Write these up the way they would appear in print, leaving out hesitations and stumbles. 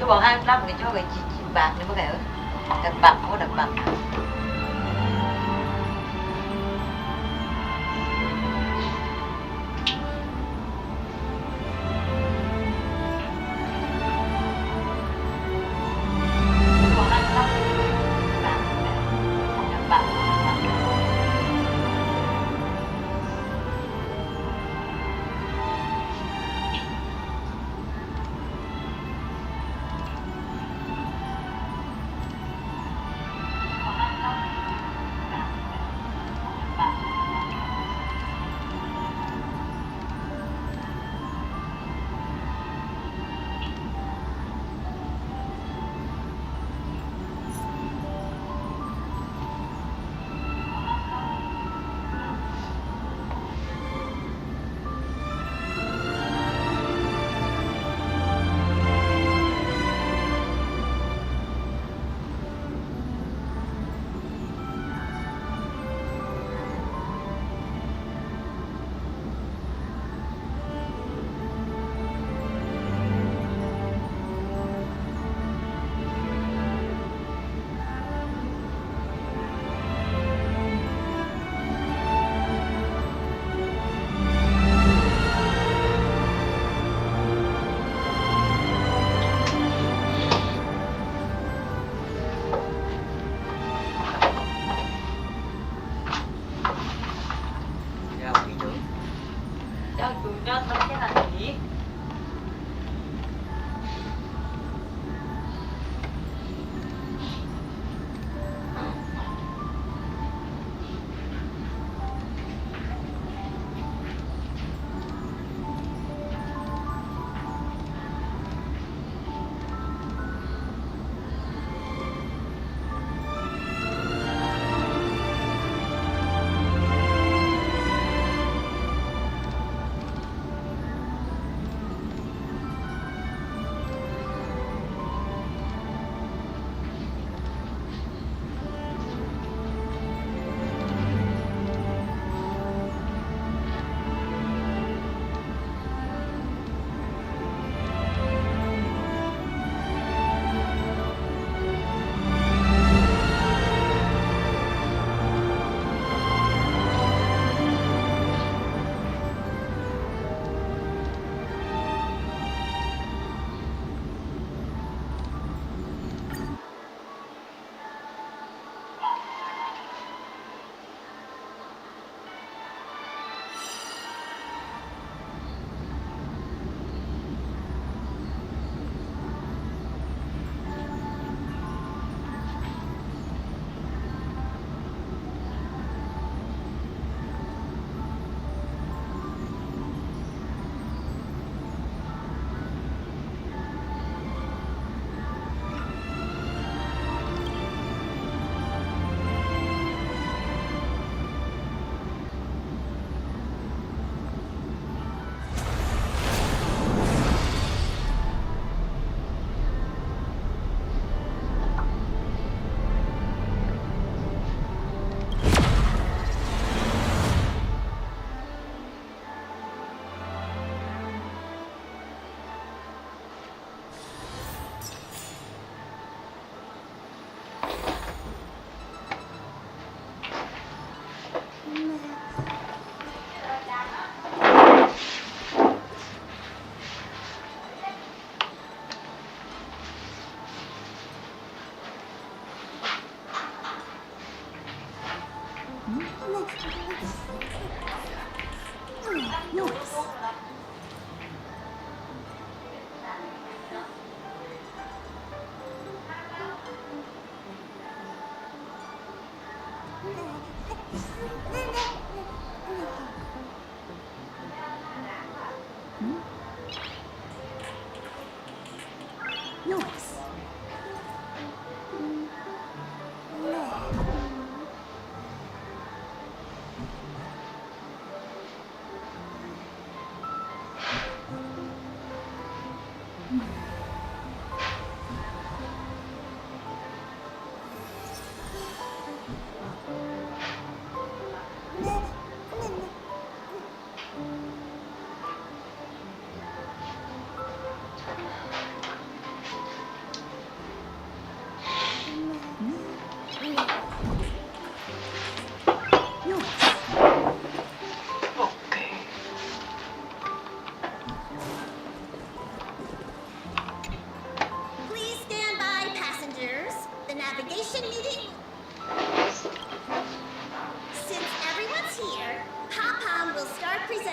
tôiบอก 25 cái cho cái chị bạc nữa có phải không? Đặt bạc có đặt bạc.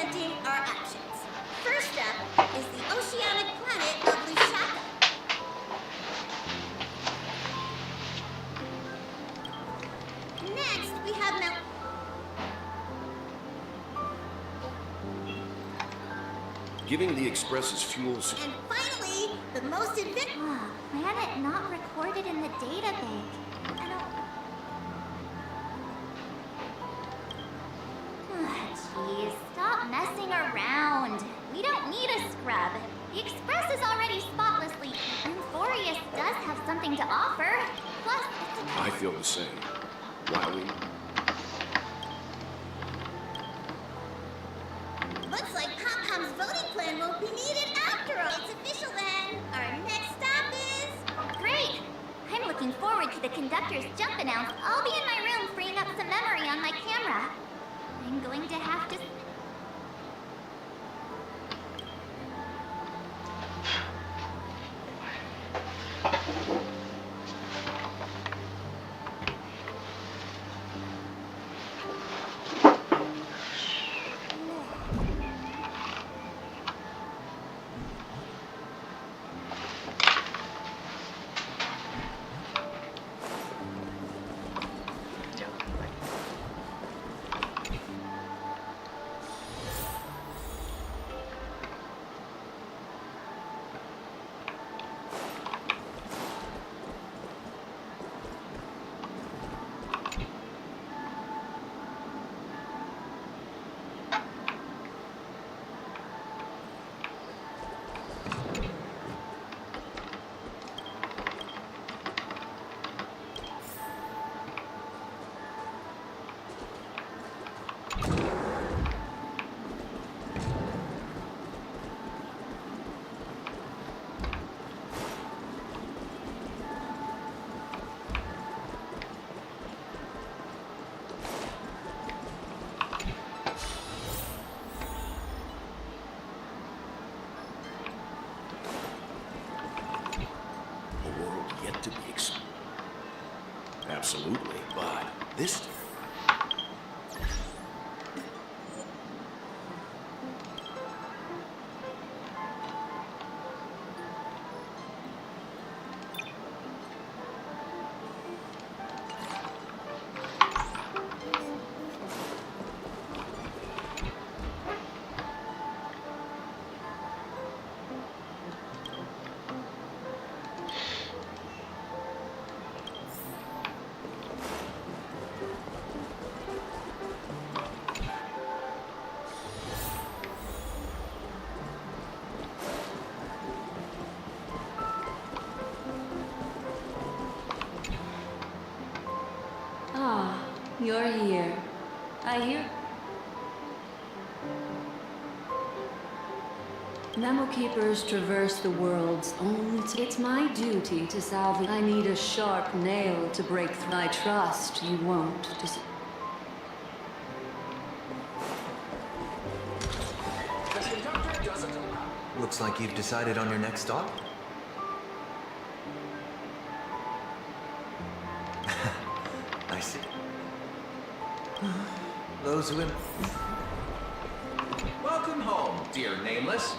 presenting our options. First up is the oceanic planet of Lushaka. Next, we have Mount... Giving the Express's fuels. And finally, the most advanced... Planet not recorded in the data bank. I don't... Jeez, stop messing around. We don't need a scrub. The Express is already spotlessly... And Boreas does have something to offer. Plus, it's a... I feel the same. Wowie. Looks like Pom-Pom's voting plan won't be needed after all. It's official then. Our next stop is... Great! I'm looking forward to the conductor's jump announce. I'll be in my room freeing up some memory on my camera. I'm going to have to... Absolutely, but this... You're here. I hear... Memo Keepers traverse the worlds only to... It's my duty to salvage... I need a sharp nail to break through. I trust you won't Looks like you've decided on your next stop. I see. Those who... Welcome home, dear Nameless.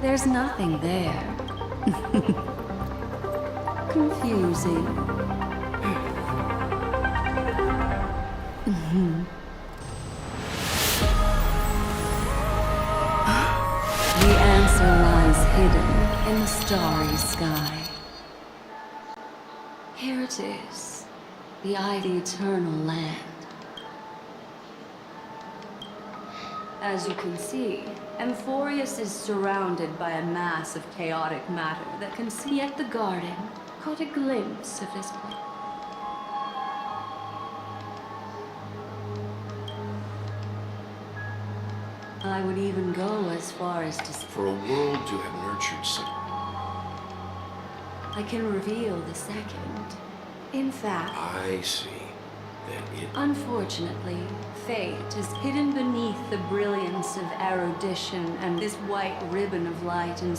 There's nothing there. Confusing. The answer lies hidden in the starry sky. Here it is, the eternal land. As you can see, Amphorius is surrounded by a mass of chaotic matter that can see at the garden. Caught a glimpse of this place. I would even go as far as to say For a world to have nurtured such... I can reveal the second. In fact, I see. Then it... unfortunately, fate is hidden beneath the brilliance of erudition and this white ribbon of light and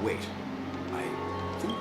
Wait. I think...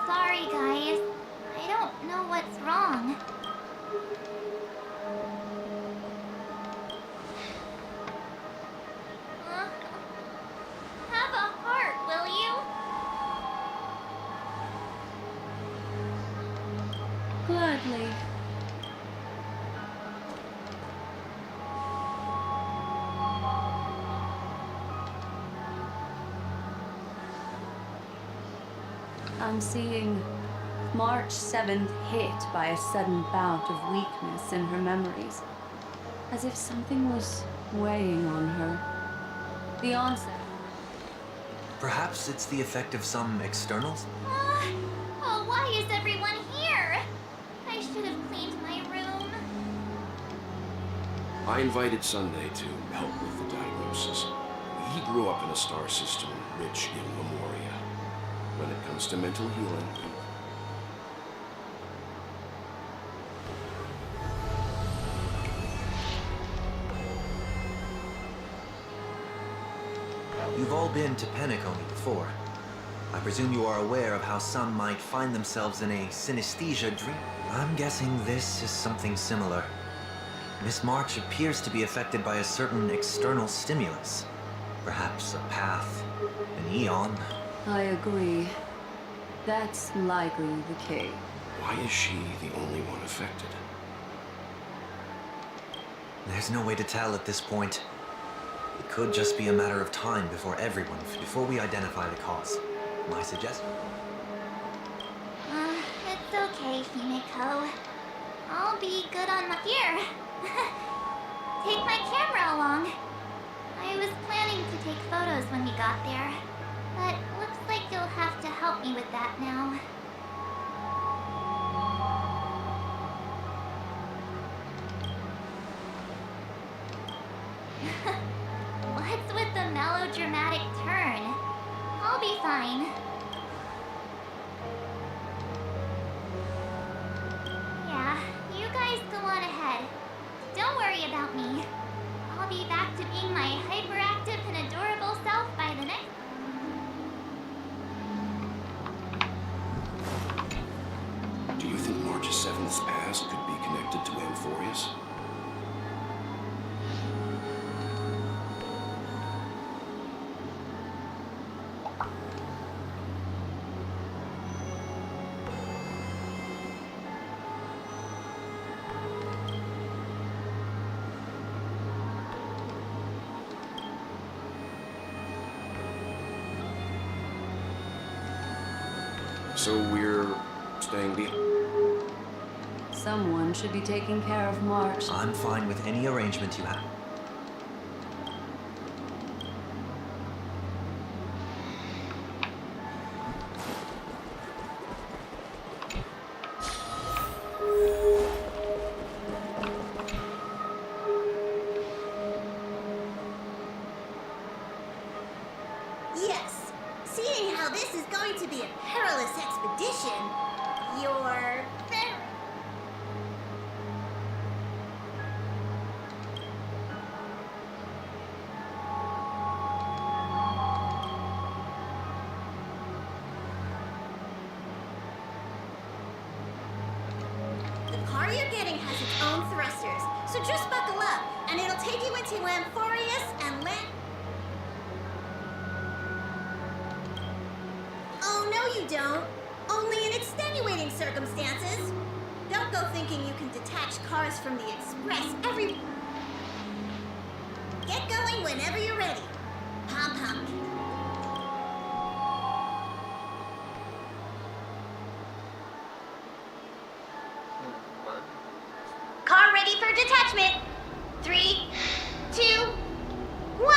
Sorry, guys. I don't know what's wrong. Have a heart, will you? gladly. I'm seeing March 7th hit by a sudden bout of weakness in her memories, as if something was weighing on her. The onset. Perhaps it's the effect of some externals? Oh, why is everyone here? I should have cleaned my room. I invited Sunday to help with the diagnosis. He grew up in a star system rich in memoria. When it comes to mental healing, You've all been to Penacony before. I presume you are aware of how some might find themselves in a synesthesia dream. I'm guessing this is something similar. Miss March appears to be affected by a certain external stimulus. Perhaps a path, an eon. I agree. That's likely the case. why is she the only one affected? There's no way to tell at this point. It could just be a matter of time before we identify the cause. My suggestion? It's okay, Himiko. I'll be good on my gear. Take my camera along. I was planning to take photos when we got there, but looks like you'll have to help me with that now. What's with the melodramatic turn? I'll be fine. Yeah, you guys go on ahead. Don't worry about me. I'll be back to being my hyperactive and adorable self by the next... Do you think March's 7th past could be connected to Amphorius? So we're staying behind. Someone should be taking care of March. I'm fine with any arrangement you have. know this is going to be a perilous expedition. You're very... The car you're getting has its own thrusters, so just buckle up, and it'll take you into Amphorius and land... Oh, no you don't. Only in extenuating circumstances. Don't go thinking you can detach cars from the express every... Get going whenever you're ready. Pom-pom. Car ready for detachment. 3, 2, 1.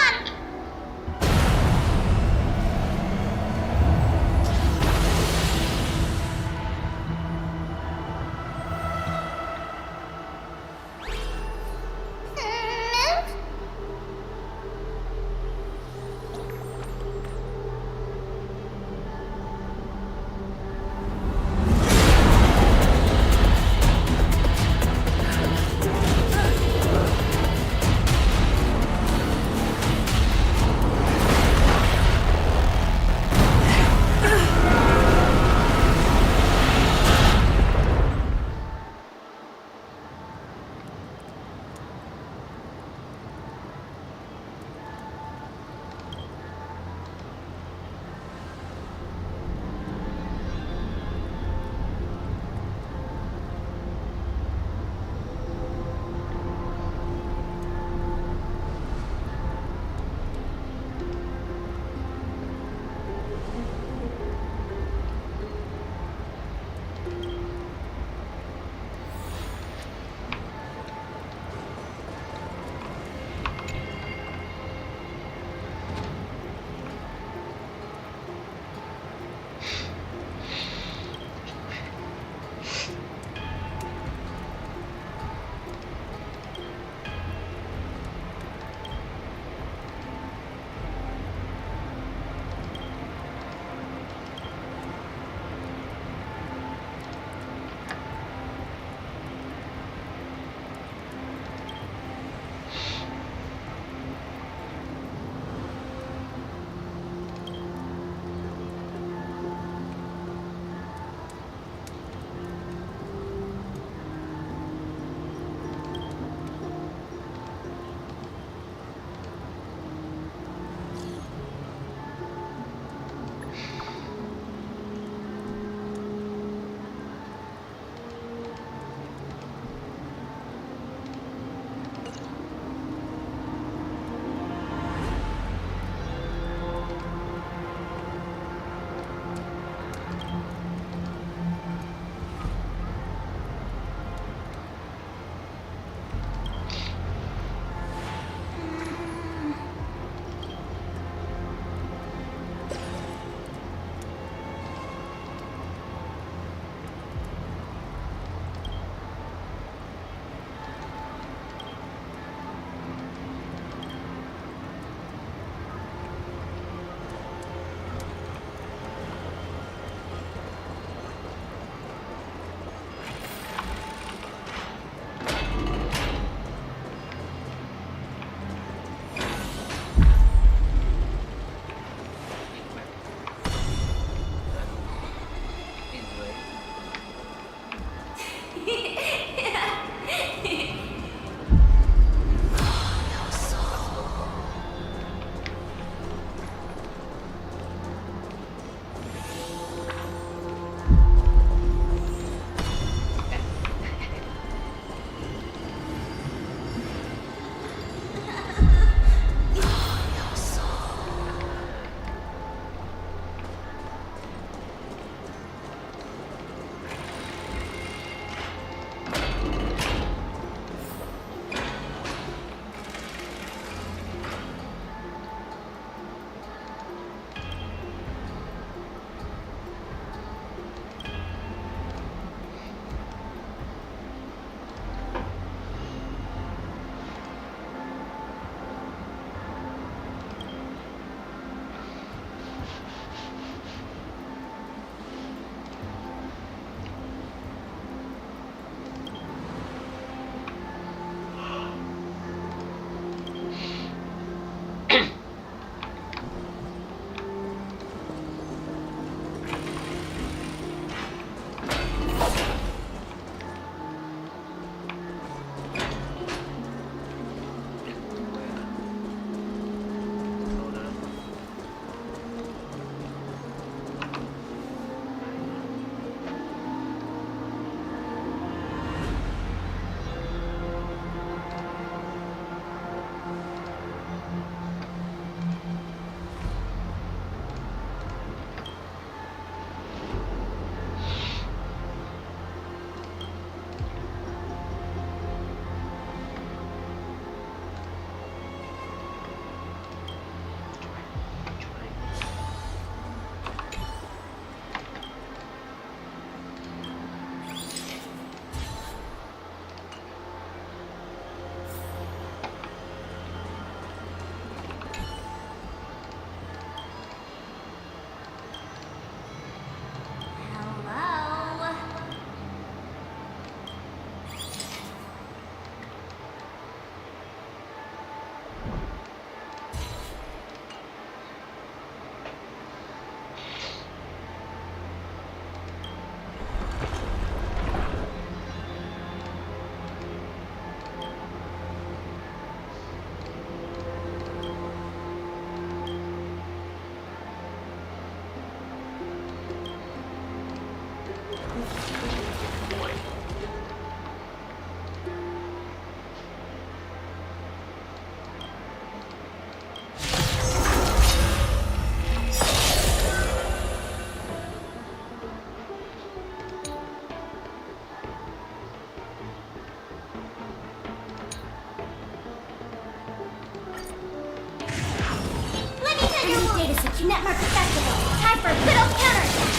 to Netmark Festival. Time for a good old counterattack.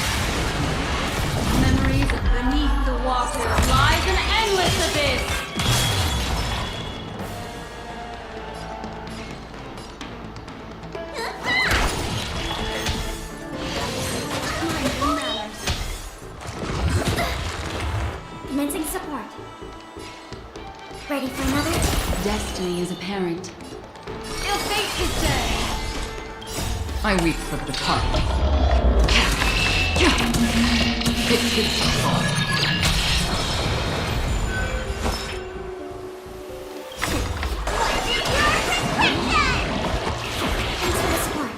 Memories of beneath the water lies an endless abyss. Commencing support. Ready for another? Destiny is apparent. Ill fate is dead. I weep for the departed. It gives us all. Thanks for the support.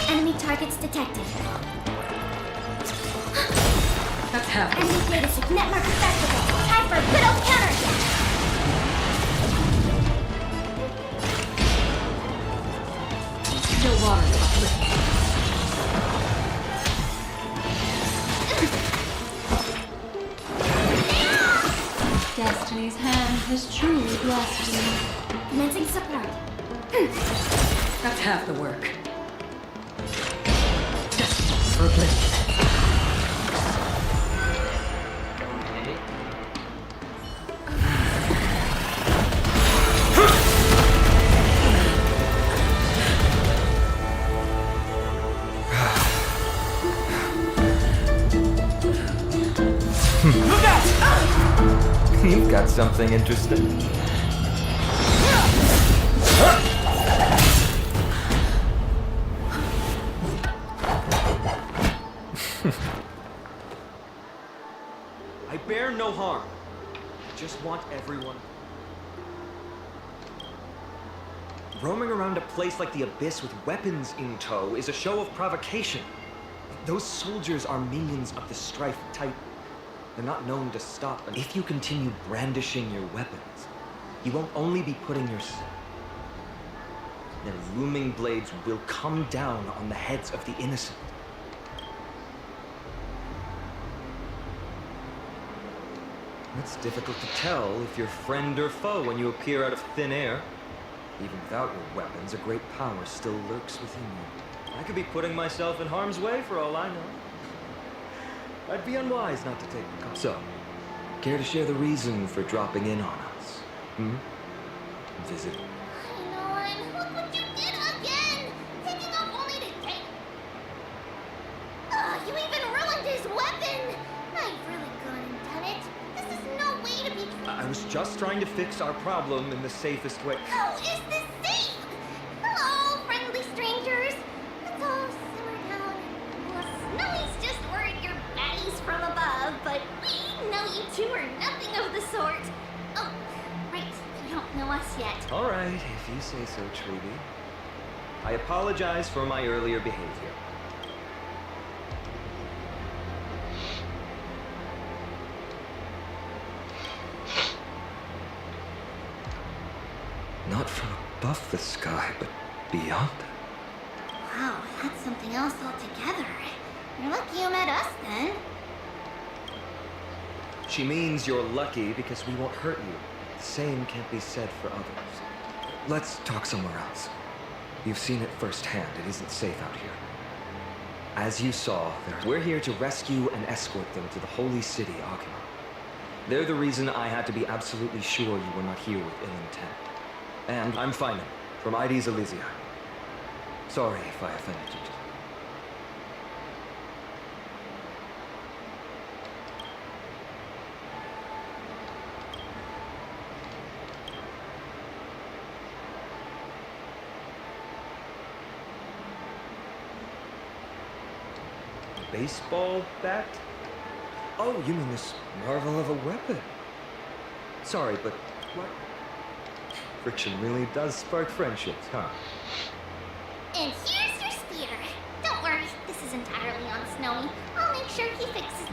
Enemy targets detected. That's half. Enemy data set Netmark Festival. Time for a good old counterattack. Still water. Destiny's hand has truly blessed me. Commencing support. That's half the work. Destined for bliss. You've got something interesting. I bear no harm. I just want everyone. Roaming around a place like the Abyss with weapons in tow is a show of provocation. Those soldiers are minions of the Strife type. They're not known to stop. And if you continue brandishing your weapons, you won't only be putting your... Their looming blades will come down on the heads of the innocent. It's difficult to tell if you're friend or foe when you appear out of thin air. Even without your weapons, a great power still lurks within you. I could be putting myself in harm's way for all I know. I'd be unwise not to take the call. So, care to share the reason for dropping in on us? Visit. I know, look what you did again! Taking off only to take... Ugh, you even ruined his weapon! I've really gone and done it. This is no way to be... I was just trying to fix our problem in the safest way. How is this safe? Hello, friendly strangers. Let's all simmer down. Well, Snowy's just worried you're baddies from above, but we know you two are nothing of the sort. Oh, right, you don't know us yet. All right, if you say so, Treaty. I apologize for my earlier behavior. Not from above the sky, but beyond it. Wow, that's something else altogether. You're lucky you met us then. She means you're lucky because we won't hurt you. The same can't be said for others. Let's talk somewhere else. You've seen it firsthand. It isn't safe out here. As you saw, we're here to rescue and escort them to the holy city, Agima. They're the reason I had to be absolutely sure you were not here with ill intent. And I'm Finan, from ID's Elysia. Sorry if I offended you today. Baseball bat? Oh, you mean this marvel of a weapon? Sorry, but what? Friction really does spark friendships, huh? And here's your spear. Don't worry, this is entirely on Snowy. I'll make sure he fixes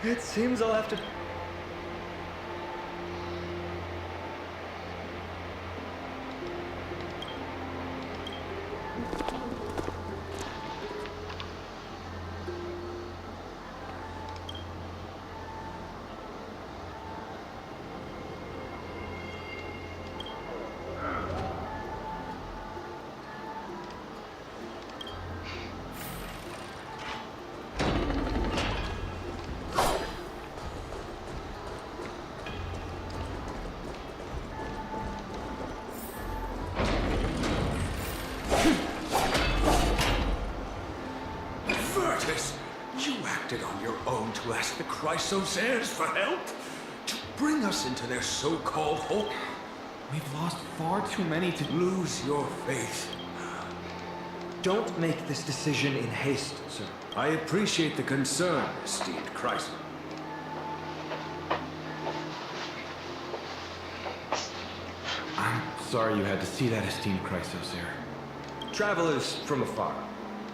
it. It seems I'll have to... to ask the Chrysosaurs for help? To bring us into their so-called hope? We've lost far too many to Lose your faith. Don't make this decision in haste, sir. I appreciate the concern, esteemed Chryso. I'm sorry you had to see that, esteemed Chrysosaur. Travelers from afar.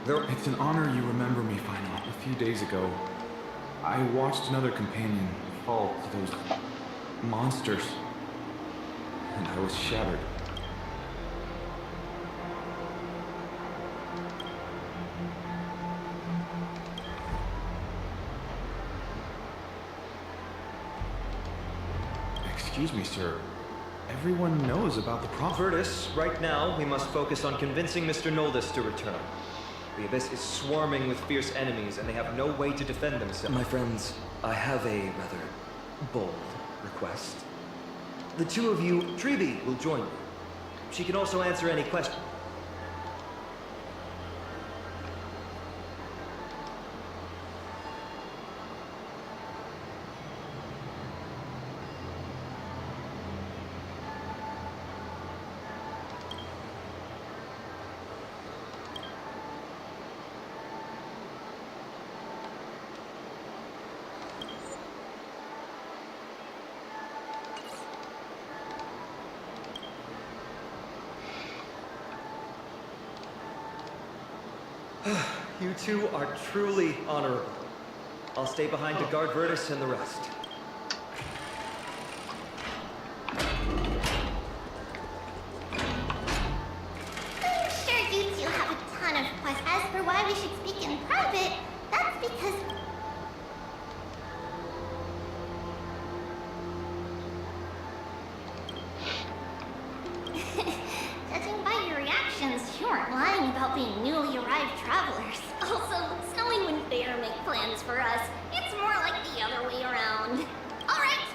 It's an honor you remember me, Final. A few days ago, I watched another companion fall to those monsters, and I was shattered. Excuse me, sir. Everyone knows about the problem. Virtus, right now, we must focus on convincing Mr. Noldus to return. The Abyss is swarming with fierce enemies, and they have no way to defend themselves. My friends, I have a rather bold request. The two of you, Treeby, will join me. She can also answer any questions. You two are truly honorable. I'll stay behind to guard Virtus and the rest. I'm sure you two have a ton of questions. As for why we should speak in private, that's because... Judging by your reactions, you aren't lying about being newly arrived travelers. Also, Snowy wouldn't dare make plans for us. It's more like the other way around. Alright,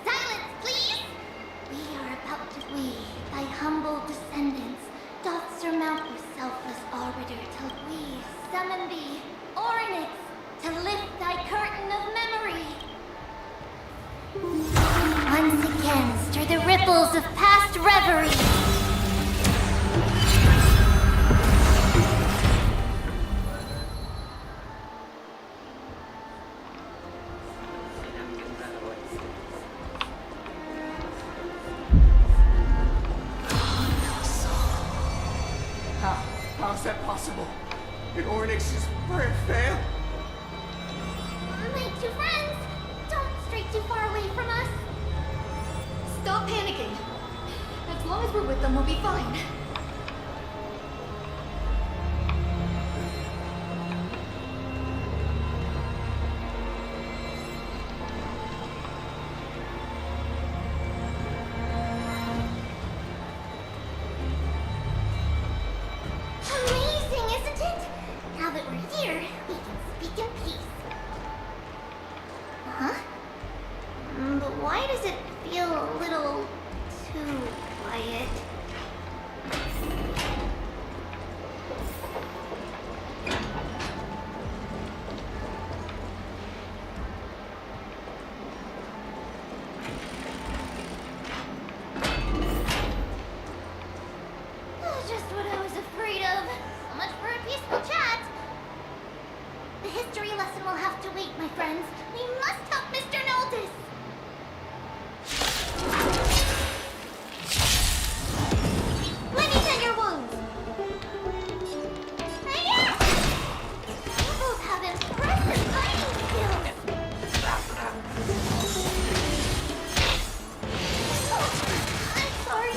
silence, please! We are about to lead thy humble descendants. Doth surmount with selfless arbiter till we summon thee, Orynyx, to lift thy curtain of memory. Once again, stir the ripples of past reverie. How's that possible? Did Orynyx's prayer fail? My two friends, don't stray too far away from us. Stop panicking. As long as we're with them, we'll be fine. Amazing, isn't it? Now that we're here, we can speak in peace. Huh? But why does it feel a little too quiet? Just what I was afraid of. So much for a peaceful chat. The history lesson will have to wait, my friends. We must help Mr. Noldus. Let me tend your wounds. Yeah! You both have impressive fighting skills. Oh, I'm sorry.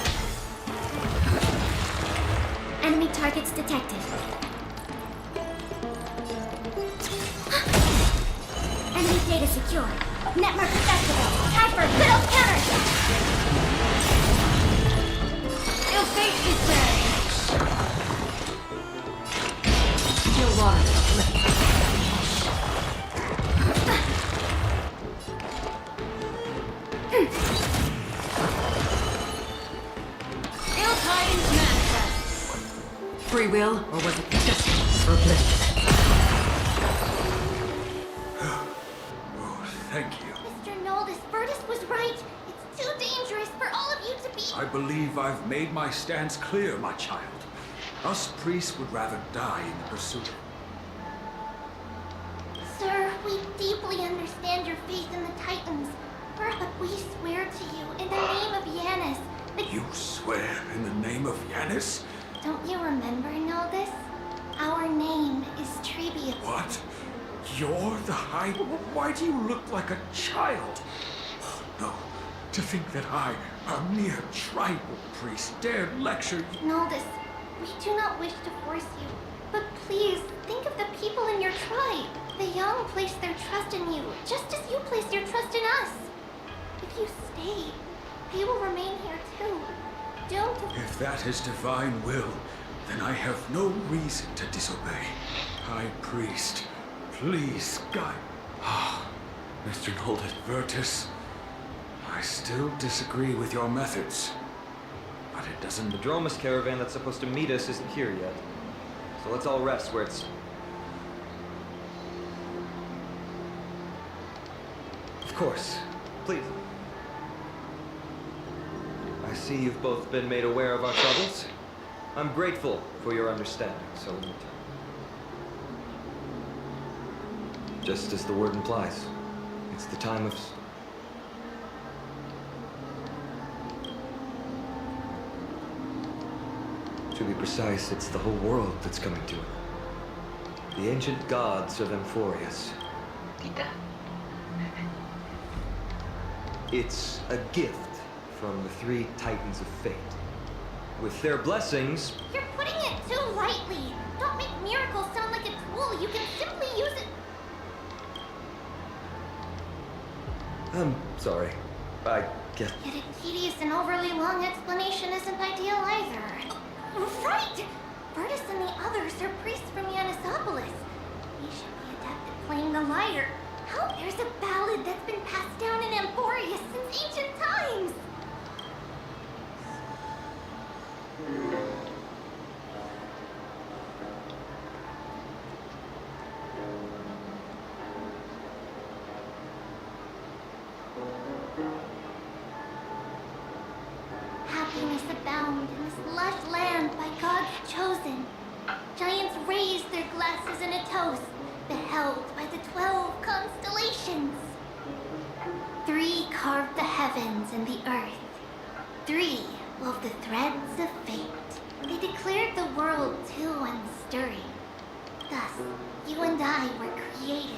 Enemy targets detected. Enemy data secure. Network accessible. Time for a good old counter. Your fate is sealed. Still water. Ill tidings manifest. Free will, or was it destiny for bliss? I believe I've made my stance clear, my child. Us priests would rather die in the pursuit. Sir, we deeply understand your faith in the Titans. But we swear to you in the name of Yanis that... You swear in the name of Yanis? Don't you remember, Noldus? Our name is Trebius. What? You're the High... Why do you look like a child? Oh, no. To think that I, a mere tribal priest, dared lecture you... Noldus, we do not wish to force you, but please think of the people in your tribe. The young place their trust in you, just as you place your trust in us. If you stay, they will remain here too. Don't... If that is divine will, then I have no reason to disobey. High Priest, please guide... Ah, Mr. Noldus Vertus, I still disagree with your methods. But it doesn't... The Dromus caravan that's supposed to meet us isn't here yet. So let's all rest where it's... Of course. Please. I see you've both been made aware of our troubles. I'm grateful for your understanding, so in return. Just as the word implies, it's the time of... To be precise, it's the whole world that's coming to it. The ancient gods of Amphorius. Tita. It's a gift from the three Titans of Fate. With their blessings... You're putting it too lightly. Don't make miracles sound like a tool. You can simply use it... I'm sorry. I guess... Yet a tedious and overly long explanation isn't ideal either. Right! Vertus and the others are priests from Yanisopolis. We should be adept at playing the lyre. How? There's a ballad that's been passed down in Amphorius since ancient times! Happiness abound in this lush land by God's chosen. Giants raise their glasses in a toast, beheld by the 12 constellations. 3 carved the heavens and the earth. 3 wove the threads of fate. They declared the world too unstirring. Thus, you and I were created,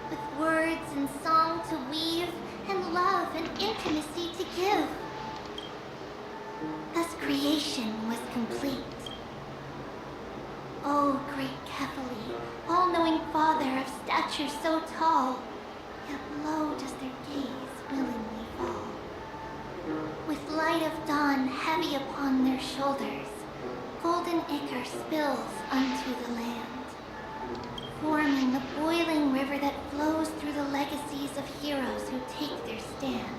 with words and song to weave, and love and intimacy to give. Thus creation was complete. O great Kephali, all-knowing Father of stature so tall, yet low does their gaze willingly fall. With light of dawn heavy upon their shoulders, golden ichor spills unto the land, forming the boiling river that flows through the legacies of heroes who take their stand.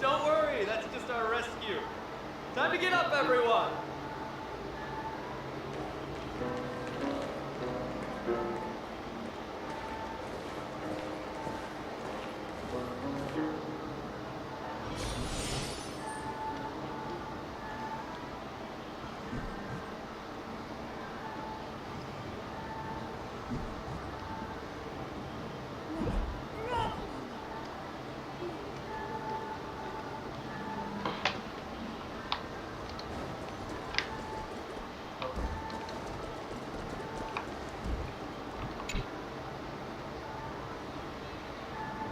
Don't worry, that's just our rescue. Time to get up, everyone!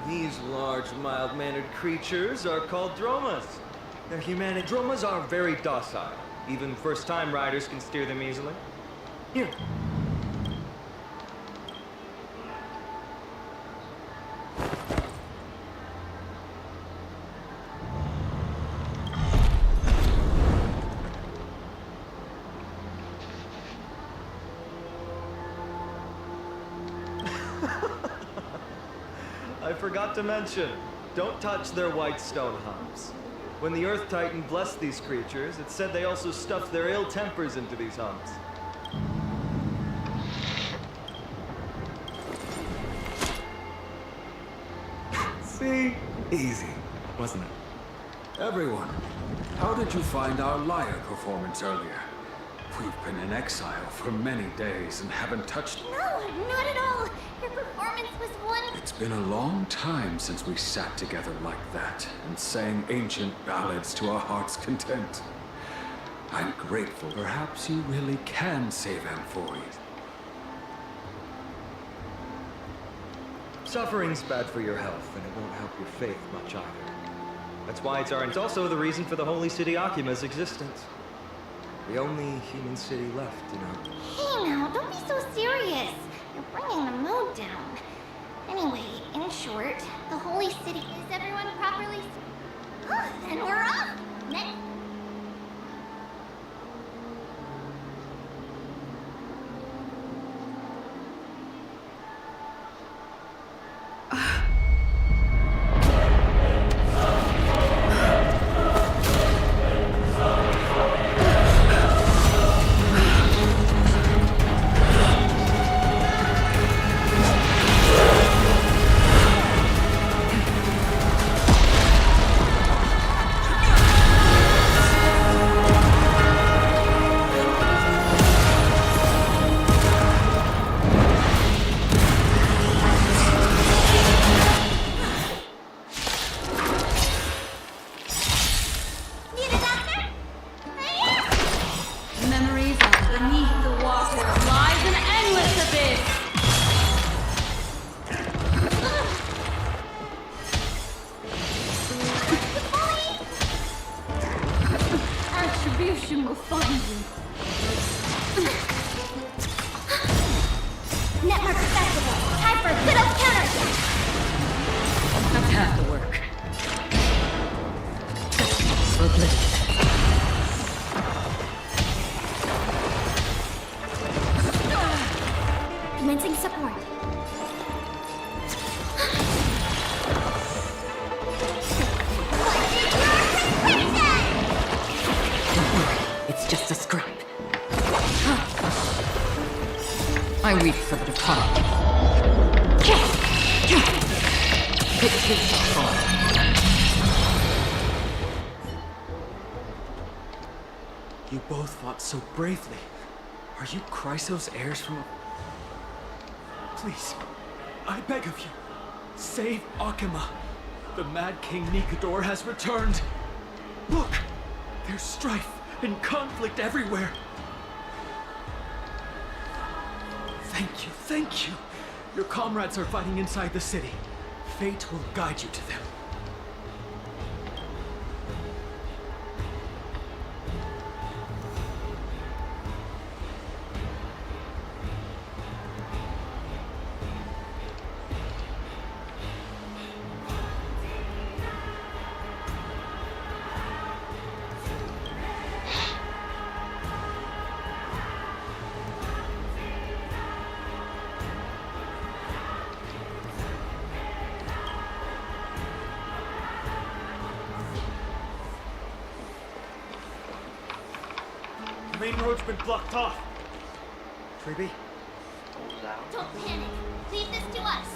These large, mild-mannered creatures are called dromas. They're humanic. Dromas are very docile. Even first-time riders can steer them easily. Here, I forgot to mention, don't touch their white stone humps. When the Earth Titan blessed these creatures, it said they also stuffed their ill tempers into these humps. See? Easy, wasn't it? Everyone, how did you find our lyre performance earlier? We've been in exile for many days and haven't touched... No, not at all. Your performance was one... It's been a long time since we sat together like that and sang ancient ballads to our heart's content. I'm grateful. Perhaps you really can save Amphoria. Suffering's bad for your health, and it won't help your faith much either. That's why it's also the reason for the Holy City Akima's existence. The only human city left, you know. Hey now, don't be so serious. You're bringing the mood down. Anyway, in short, the Holy City... Is everyone properly... then we're off! Next... Memories of beneath the water lies an endless abyss. Attribution will find you. Network accessible. Time for a good old counterattack. That's half the work. Oblivion. Commencing support. Don't worry, it's just a scrap. I reach for the department. It takes a fall. You both fought so bravely. Are you Chrysos heirs from... Please, I beg of you, save Akima. The Mad King Nikador has returned. Look, there's strife and conflict everywhere. Thank you, thank you. Your comrades are fighting inside the city. Fate will guide you to them. The main road's been blocked off. Freebie? Don't panic. Leave this to us.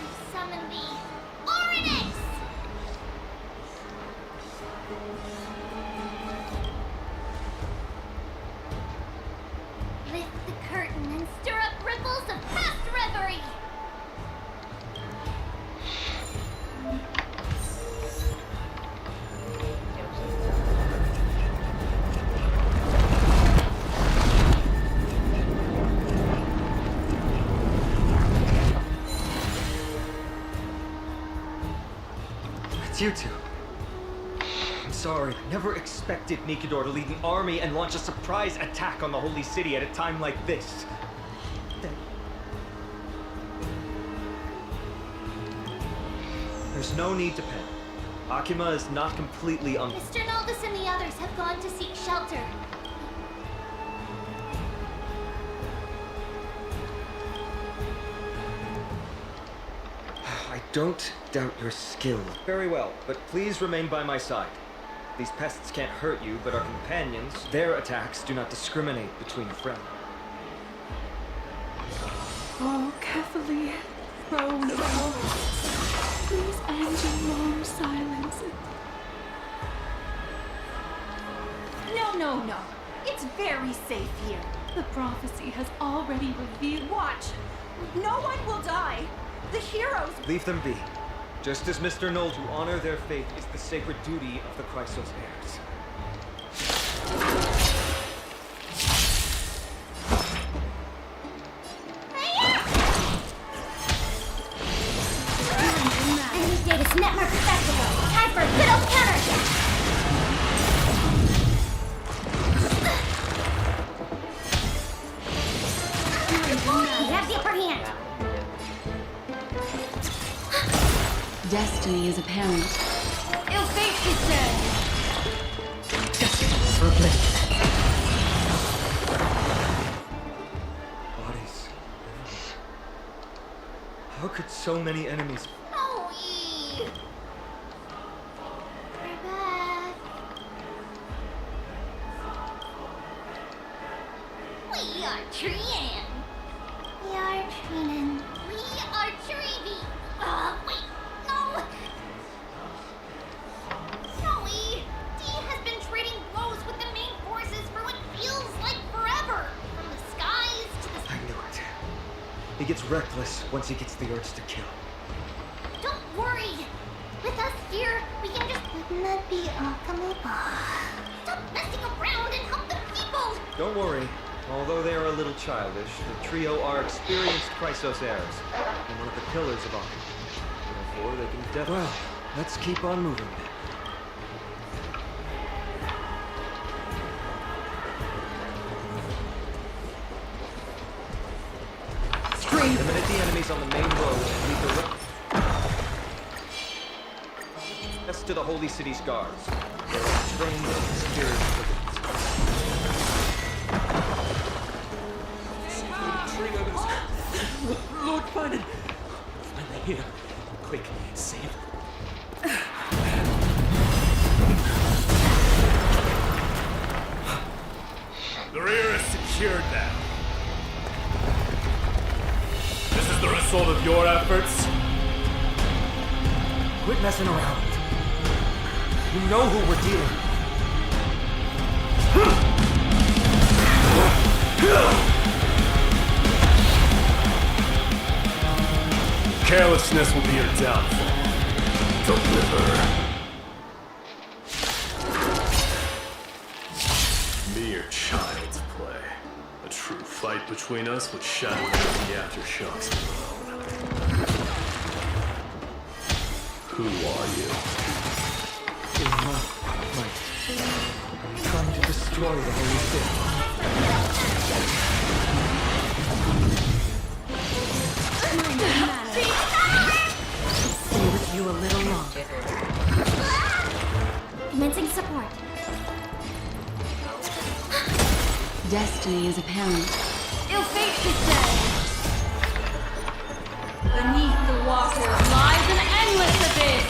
I summon the Oryx! Lift the curtain and stir up ripples of past reverie. It's you two. I'm sorry. Never expected Nikador to lead an army and launch a surprise attack on the Holy City at a time like this. There's no need to panic. Akima is not completely Mr. Naldis and the others have gone to seek shelter. I Don't doubt your skill. Very well, but please remain by my side. These pests can't hurt you, but our companions, their attacks do not discriminate between friends. Oh, carefully thrown about. Please end your long silence. No. It's very safe here. The prophecy has already revealed. Watch. No one will die. The heroes. Leave them be. Just as Mr. Knoll, to honor their faith is the sacred duty of the Chrysos heirs. Enemy Davis Network Festival. Time for a good old counterattack. You have the upper hand. Destiny is apparent. Ill fate is dead. For oblivion. Bodies. How could so many enemies... Oh, ee. We're back. We are Trian. We are Trinan. We are Treevy. Wait, no. Snowy, D has been trading blows with the main forces for what feels like forever. From the skies to the... I knew it. He gets reckless once he gets the urge to kill. Don't worry. With us here, we can just... Wouldn't that be Akame? Stop messing around and help the people. Don't worry. Although they are a little childish, the trio are experienced Chrysos heirs, and one of the pillars of Ankh. Therefore, they can definitely... Well, let's keep on moving then. Eliminate the enemies on the main road and leave the rest to the Holy City's guards. They are trained and experienced with it. Lord Finan! Finally here. Quick, save. The rear is secured now. This is the result of your efforts? Quit messing around. You know who we're dealing with. Carelessness will be your downfall. Deliver. Mere child's play. A true fight between us would shatter the aftershocks alone. Who are you? In my might, trying to destroy the Holy City. Stay with you a little longer. Commencing support. Destiny is apparent. Ill fate is dead. Beneath the water lies an endless abyss.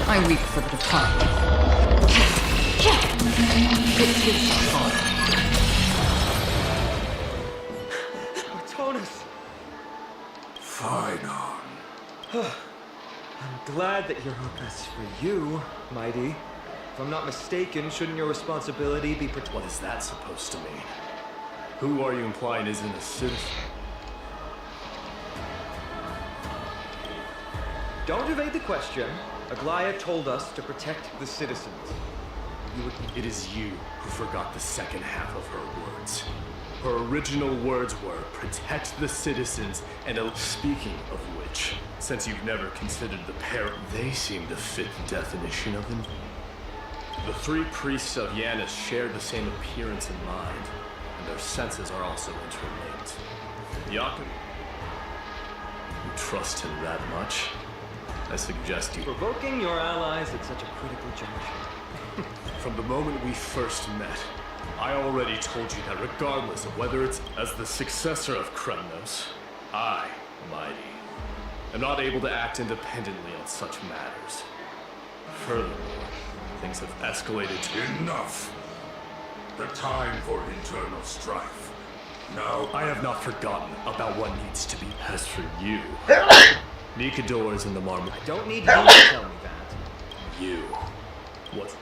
I weep for the departed. It is hard. Artonis! Fine on. I'm glad that you're best for you, Mighty. If I'm not mistaken, shouldn't your responsibility be What is that supposed to mean? Who are you implying isn't a citizen? Don't evade the question. Aglaya told us to protect the citizens. It is you who forgot the second half of her words. Her original words were, protect the citizens, and speaking of which, since you've never considered the pair, they seem to fit the definition of them. The three priests of Yanis share the same appearance and mind, and their senses are also interlinked. Yakum, you trust him that much? I suggest you... Provoking your allies at such a critical juncture. From the moment we first met, I already told you that regardless of whether it's as the successor of Kremnos, I, Mighty, am not able to act independently on such matters. Furthermore, things have escalated to... Enough! The time for internal strife. Now I have not forgotten about what needs to be. As for you, Nikadors and the Marmot. I don't need you to tell me that. You. What?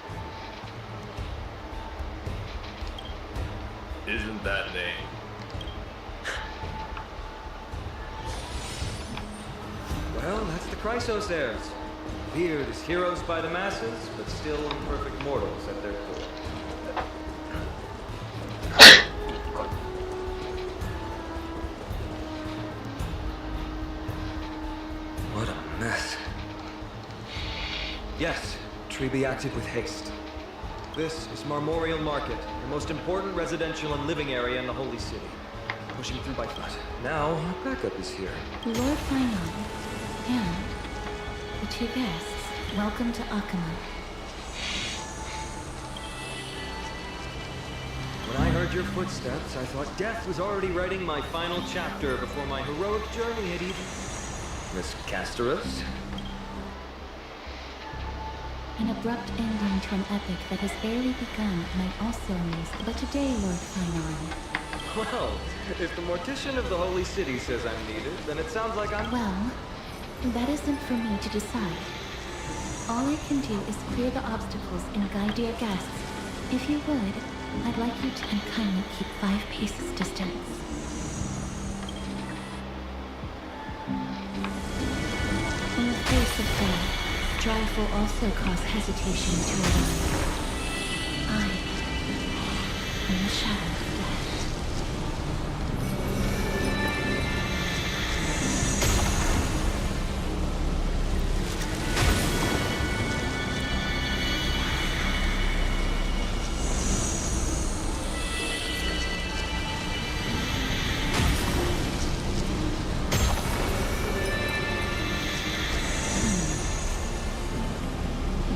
Isn't that name? Well, that's the Chrysos heirs. Revered as heroes by the masses, but still imperfect mortals at their core. What a mess. Yes, tree be acted with haste. This is Marmorial Market, the most important residential and living area in the Holy City. Pushing through by foot. Now, backup is here. Lord Finon and the two guests, welcome to Akama. When I heard your footsteps, I thought death was already writing my final chapter before my heroic journey had even... Miss Casteros? An abrupt ending to an epic that has barely begun might also amaze, but today, Lord Finon... Well, if the mortician of the Holy City says I'm needed, then it sounds like I'm... Well, that isn't for me to decide. All I can do is clear the obstacles and guide your guests. If you would, I'd like you to kindly keep 5 paces distance. In the face of death, strife will also cause hesitation to arrive. I am the shadow of death.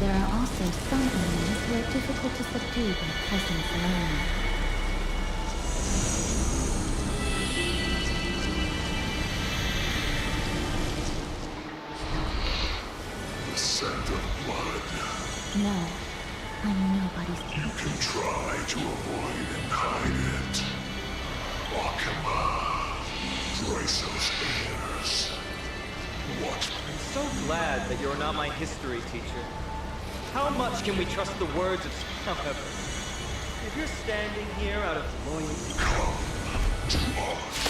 There are also some enemies who are difficult to subdue by presence alone. the scent of blood. No, I'm nobody's. You can try to avoid and hide it. Akama, Chrysos heirs. What? I'm so glad that you're not my history teacher. How much can we trust the words of... However, if you're standing here out of loyalty... Come to us.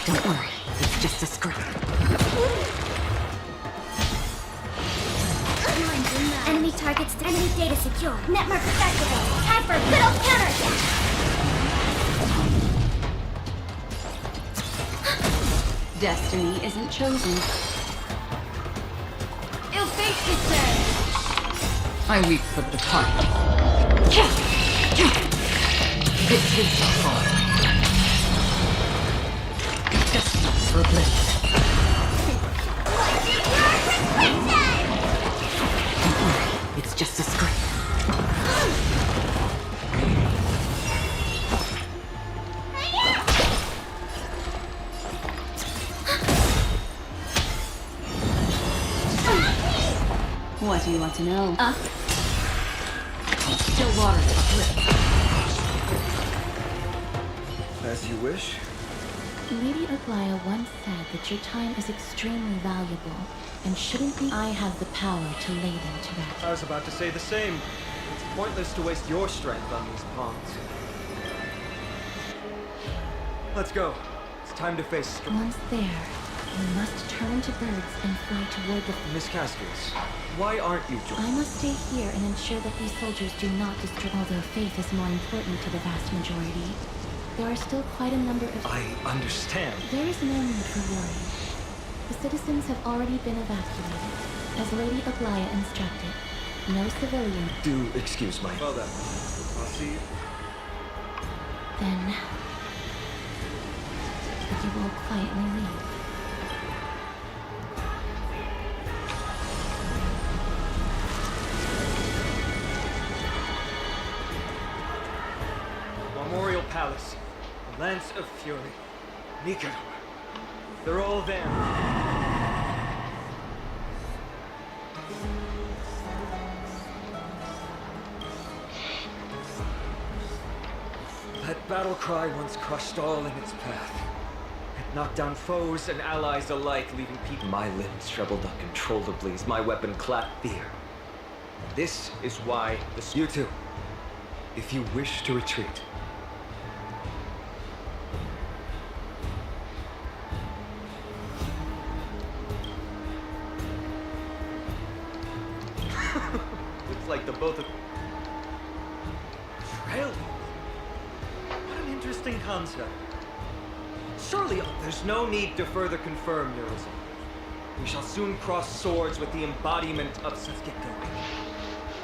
Don't worry, it's just a scrap. Enemy targets, enemy data secure. Network activated. Time for a good old counterattack. Destiny isn't chosen. Ill fate is said. I weep for the departed. It is hard. Destined for oblivion. Don't worry, it's just a scrape. What do you want to know? Still waters uplift. As you wish. Lady Aglaya once said that your time is extremely valuable and shouldn't be. I have the power to lay them to rest. I was about to say the same. It's pointless to waste your strength on these pawns. Let's go. It's time to face storm. Once there, you must turn to birds and fly toward the... Miss Casteros, why aren't you joining? I must stay here and ensure that these soldiers do not destroy. Although faith is more important to the vast majority, there are still quite a number of... I understand. There is no need for worry. The citizens have already been evacuated, as Lady Aglaya instructed. No civilian... Do excuse my... Well then, I'll see you. Then... you will quietly leave. Lance of Fury, Nikador. They're all there. That battle cry once crushed all in its path. It knocked down foes and allies alike, leaving people. My limbs trembled uncontrollably as my weapon clapped fear. This is why you two, if you wish to retreat, looks like the both of Trailblazers. What an interesting concept. Surely there's no need to further confirm your resolve. We shall soon cross swords with the embodiment of Let's get going.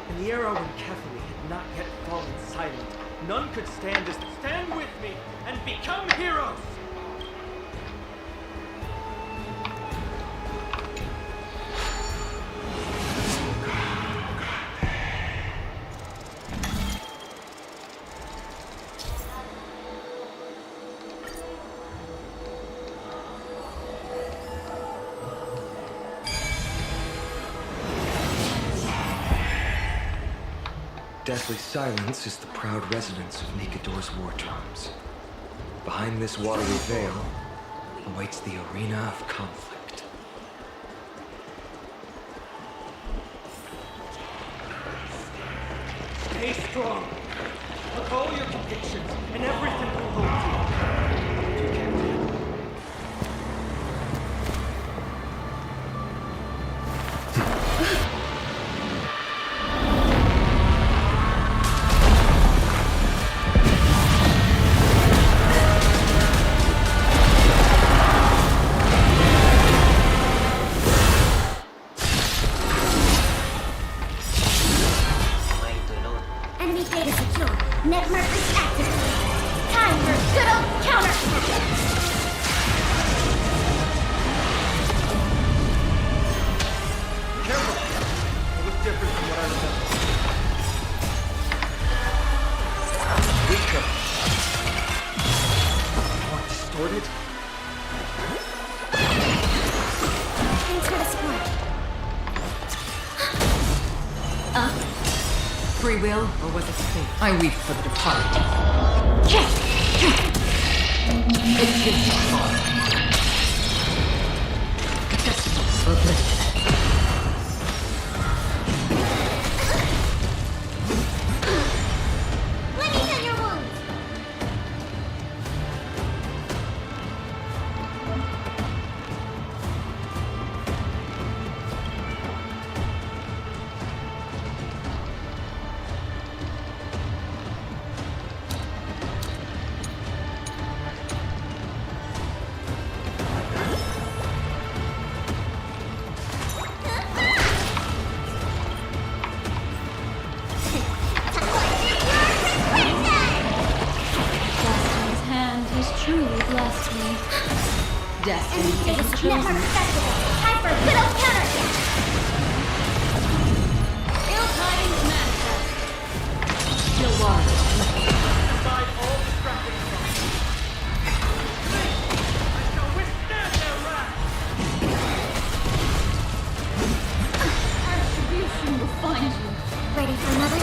In the era when Kefali had not yet fallen silent, none could stand with me and become heroes! Deathly silence is the proud residence of Nikador's war drums. Behind this watery veil awaits the arena of conflict. Stay strong. Recall your convictions and everything will hold you. You can't. Enemy data secure. Network is activated. Time for a good old counterattack. Careful! It was different from what I remember. Weaker. More distorted? Thanks for the support. Free will, or was it fate? I weep for the departed. It is your fault. Destiny for bliss. Let me tend your wounds. Destiny's hand has truly blessed me. Destiny Enemy data is secure. Network chosen. is activated. Time for a good old counterattack. Ill tidings manifest. Still water. Aside all distracting thoughts. I shall withstand their wrath! Retribution will find you. Ready for another?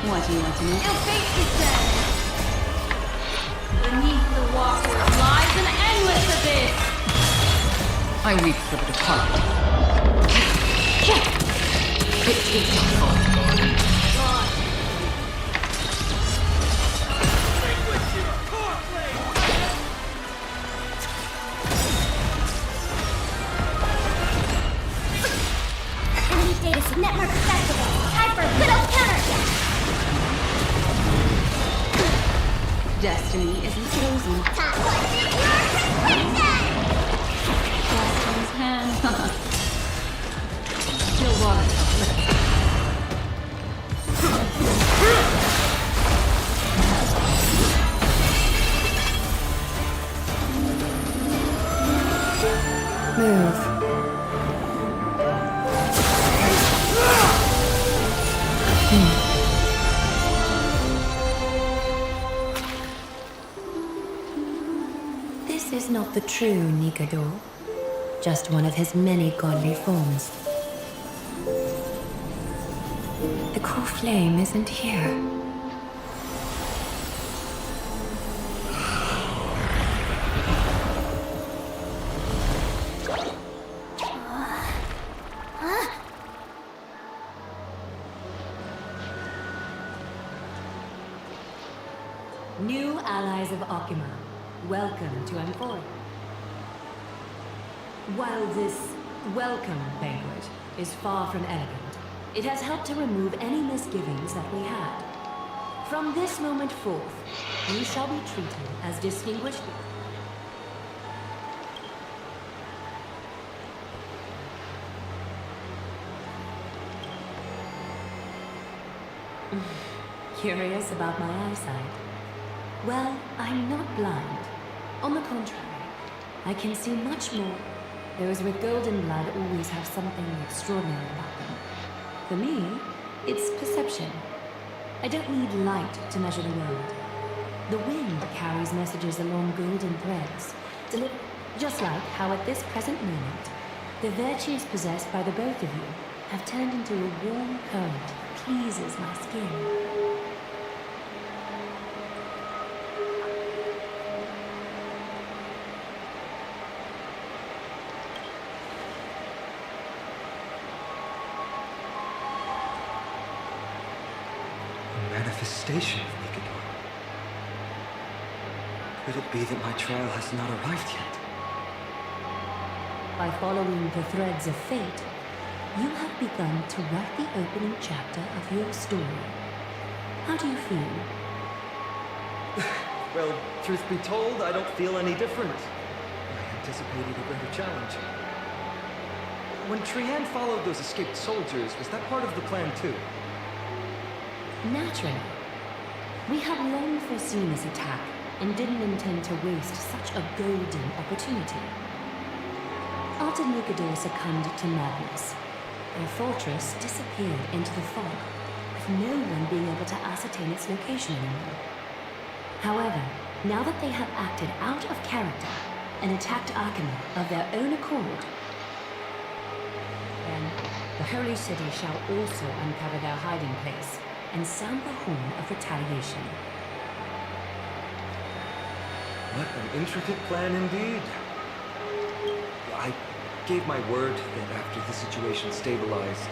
What do you want to know? Ill fate is dead. Beneath the waters lies an endless abyss. I weep for the departed. It is your fault. Enemy data set. Network is activated. Time for a good old counterattack. Destiny isn't chosen. Time for your prison. Destiny's hand. Still water. Move. not the true Nikador, just one of his many godly forms. The core flame isn't here. New allies of Akima, welcome to Amphoria. While this welcome banquet is far from elegant, it has helped to remove any misgivings that we had. From this moment forth, you shall be treated as distinguished. Curious about my eyesight? Well, I'm not blind. On the contrary, I can see much more. Those with golden blood always have something extraordinary about them. For me, it's perception. I don't need light to measure the world. The wind carries messages along golden threads, just like how at this present moment, the virtues possessed by the both of you have turned into a warm current that pleases my skin. Manifestation of Nikador. Could it be that my trial has not arrived yet? By following the threads of fate, you have begun to write the opening chapter of your story. How do you feel? Well, truth be told, I don't feel any different. I anticipated a greater challenge. When Trian followed those escaped soldiers, was that part of the plan too? Naturally. We had long foreseen this attack and didn't intend to waste such a golden opportunity. After Nikador succumbed to madness, their fortress disappeared into the fog, with no one being able to ascertain its location anymore. However, now that they have acted out of character and attacked Akima of their own accord, then the Holy City shall also uncover their hiding place and sound the horn of retaliation. What an intricate plan indeed. I gave my word that after the situation stabilized,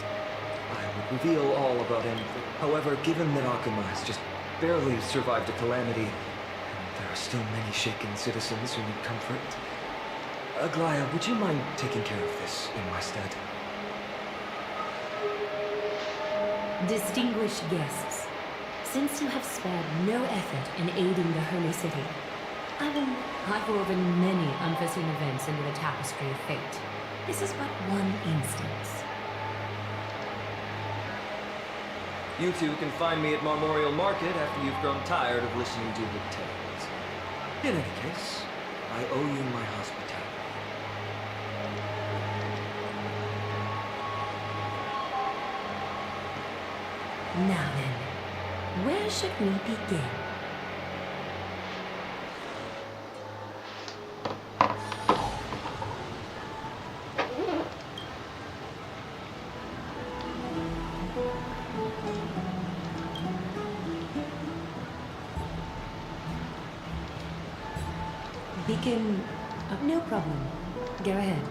I would reveal all about him. However, given that Akima has just barely survived a calamity, and there are still many shaken citizens who need comfort, Aglaya, would you mind taking care of this in my stead? Distinguished guests, since you have spared no effort in aiding the Holy City, I've woven many unforeseen events into the tapestry of fate. This is but one instance. You two can find me at Memorial Market after you've grown tired of listening to the tales. In any case, I owe you my hospitality. Now then, where should we begin? Begin... no problem. Go ahead.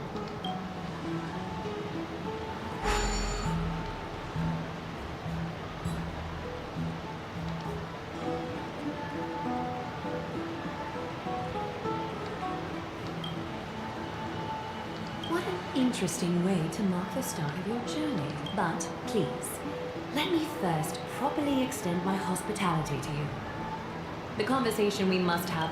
Interesting way to mark the start of your journey. But please, let me first properly extend my hospitality to you. The conversation we must have...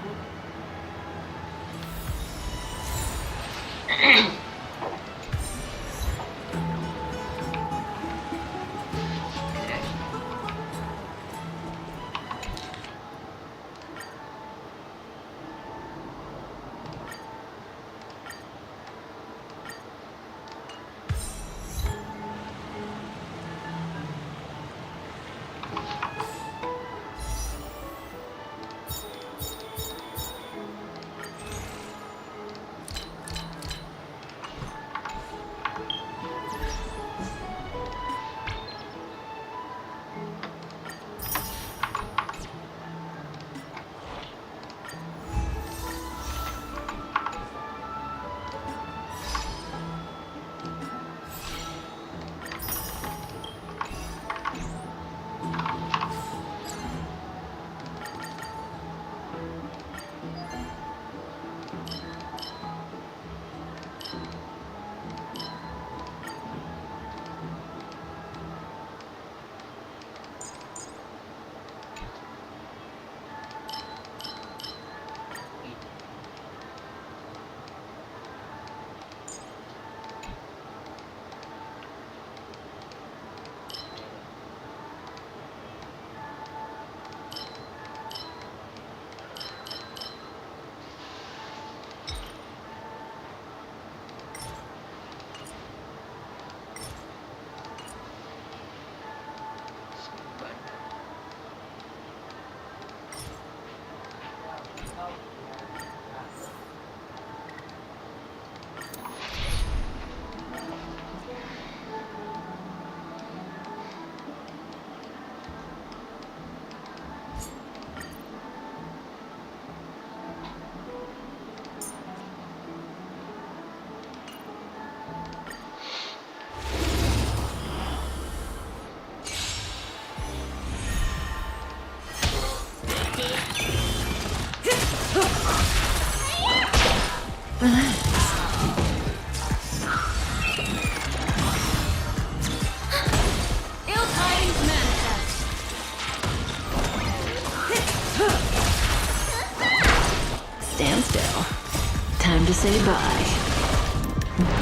say bye.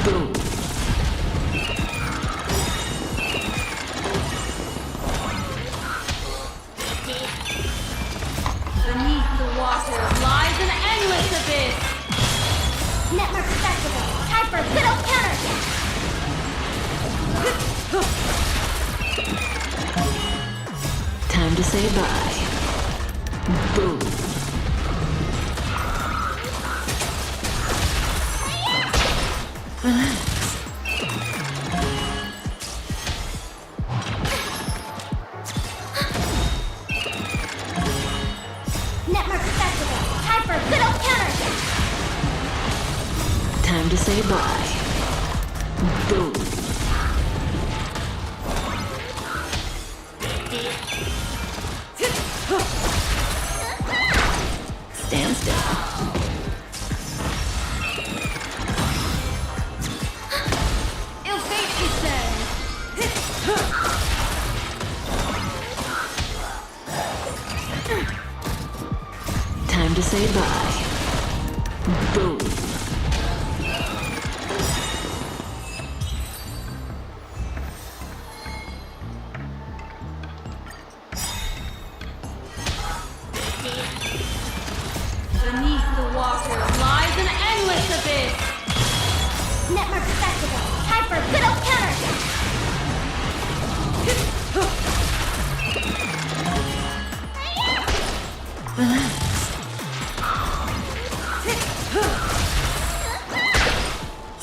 Boom. Beneath the water lies an endless abyss. Network festival. Time for a good old counter. Time to say bye. Boom. Relax. Network festival. Time for a good old counter. Time to say bye. Boom. Stand still. Il fate descends. Time to say bye. Boom. Beneath the water lies an endless abyss. Network festival. Time for a good old counter. Relax.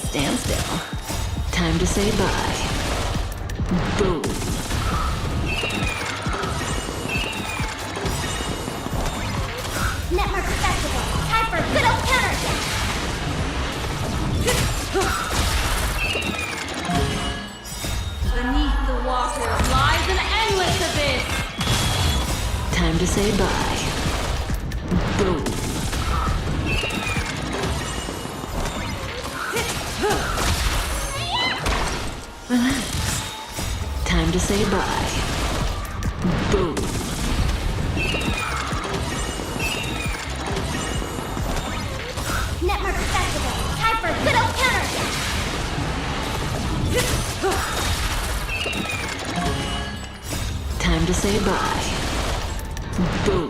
Stand still. Time to say bye. Boom. Network festival. Time for a good old counter. Beneath the water lies an endless abyss. Time to say bye. Boom. Relax. Time to say bye. Boom. Network festival. Time for a good old counter. Time to say bye. Boom.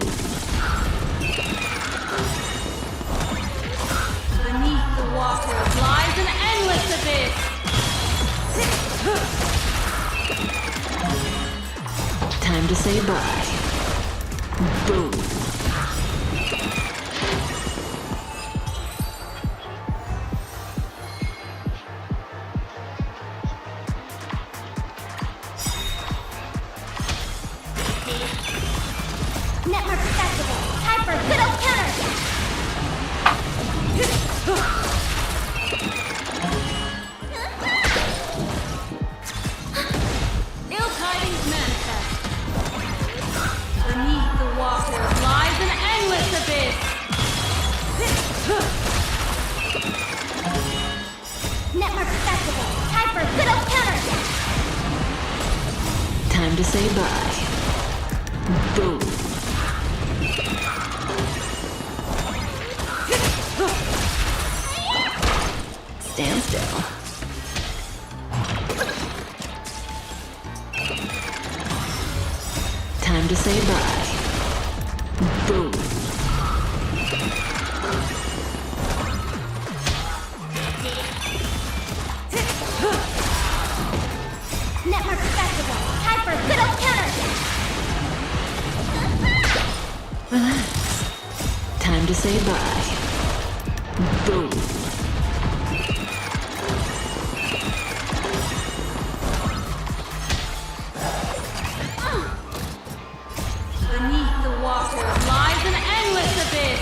Beneath the water lies an endless abyss. Time to say bye. Boom. Network festival. Time for a good old counter. Ill tidings manifest. Beneath the water lies an endless abyss. Network festival. Time for a good old counter. Time to say bye. Boom. Stand still. Time to say bye. Boom. Network festival. Time for a good old counter. Relax. Time to say bye. Boom. Beneath the water lies an endless abyss.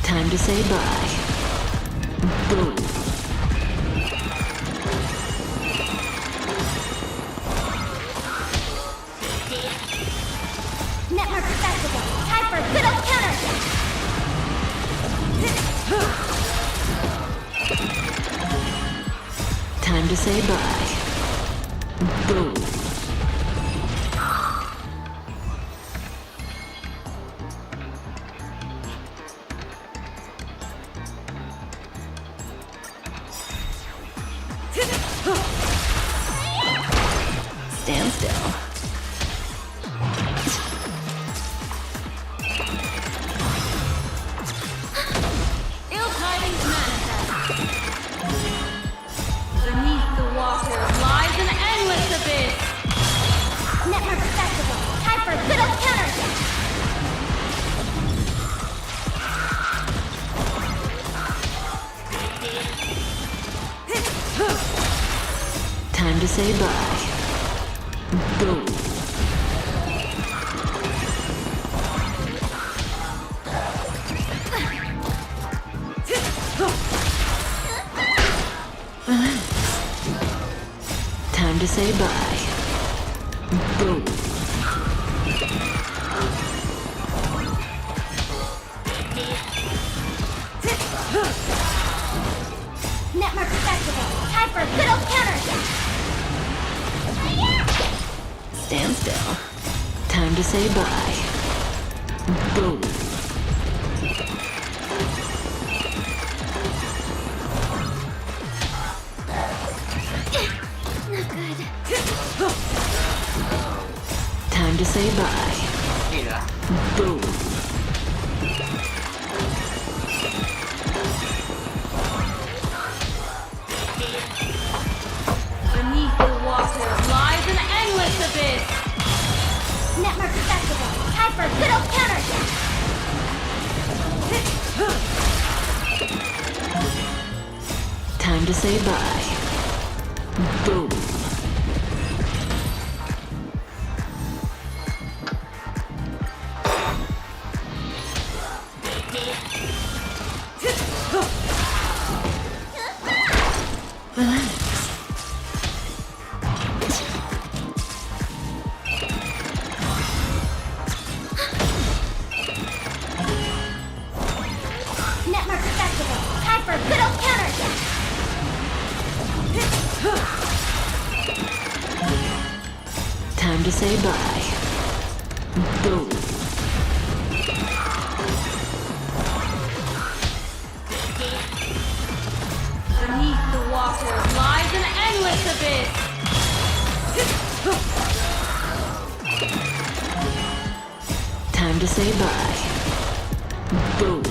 Time to say bye. Boom. Network festival. Time for a good old counter. Time to say bye. Boom. Stand still. Ill tidings manifest. Beneath the water lies an endless abyss. Network festival. Time for a good old counter. Time to say bye. Boom. Time to say bye. Boom. Network festival. Time for a good old counter. Stand still. Time to say bye. Boom. Not good. Time to say bye. Boom. Beneath the water lies an endless abyss. Network festival. Time for a good old counter. Time to say bye. Boom. Network festival. Time for a good old counter. Time to say bye. Boom. Beneath the water lies an endless abyss. Time to say bye. Boom.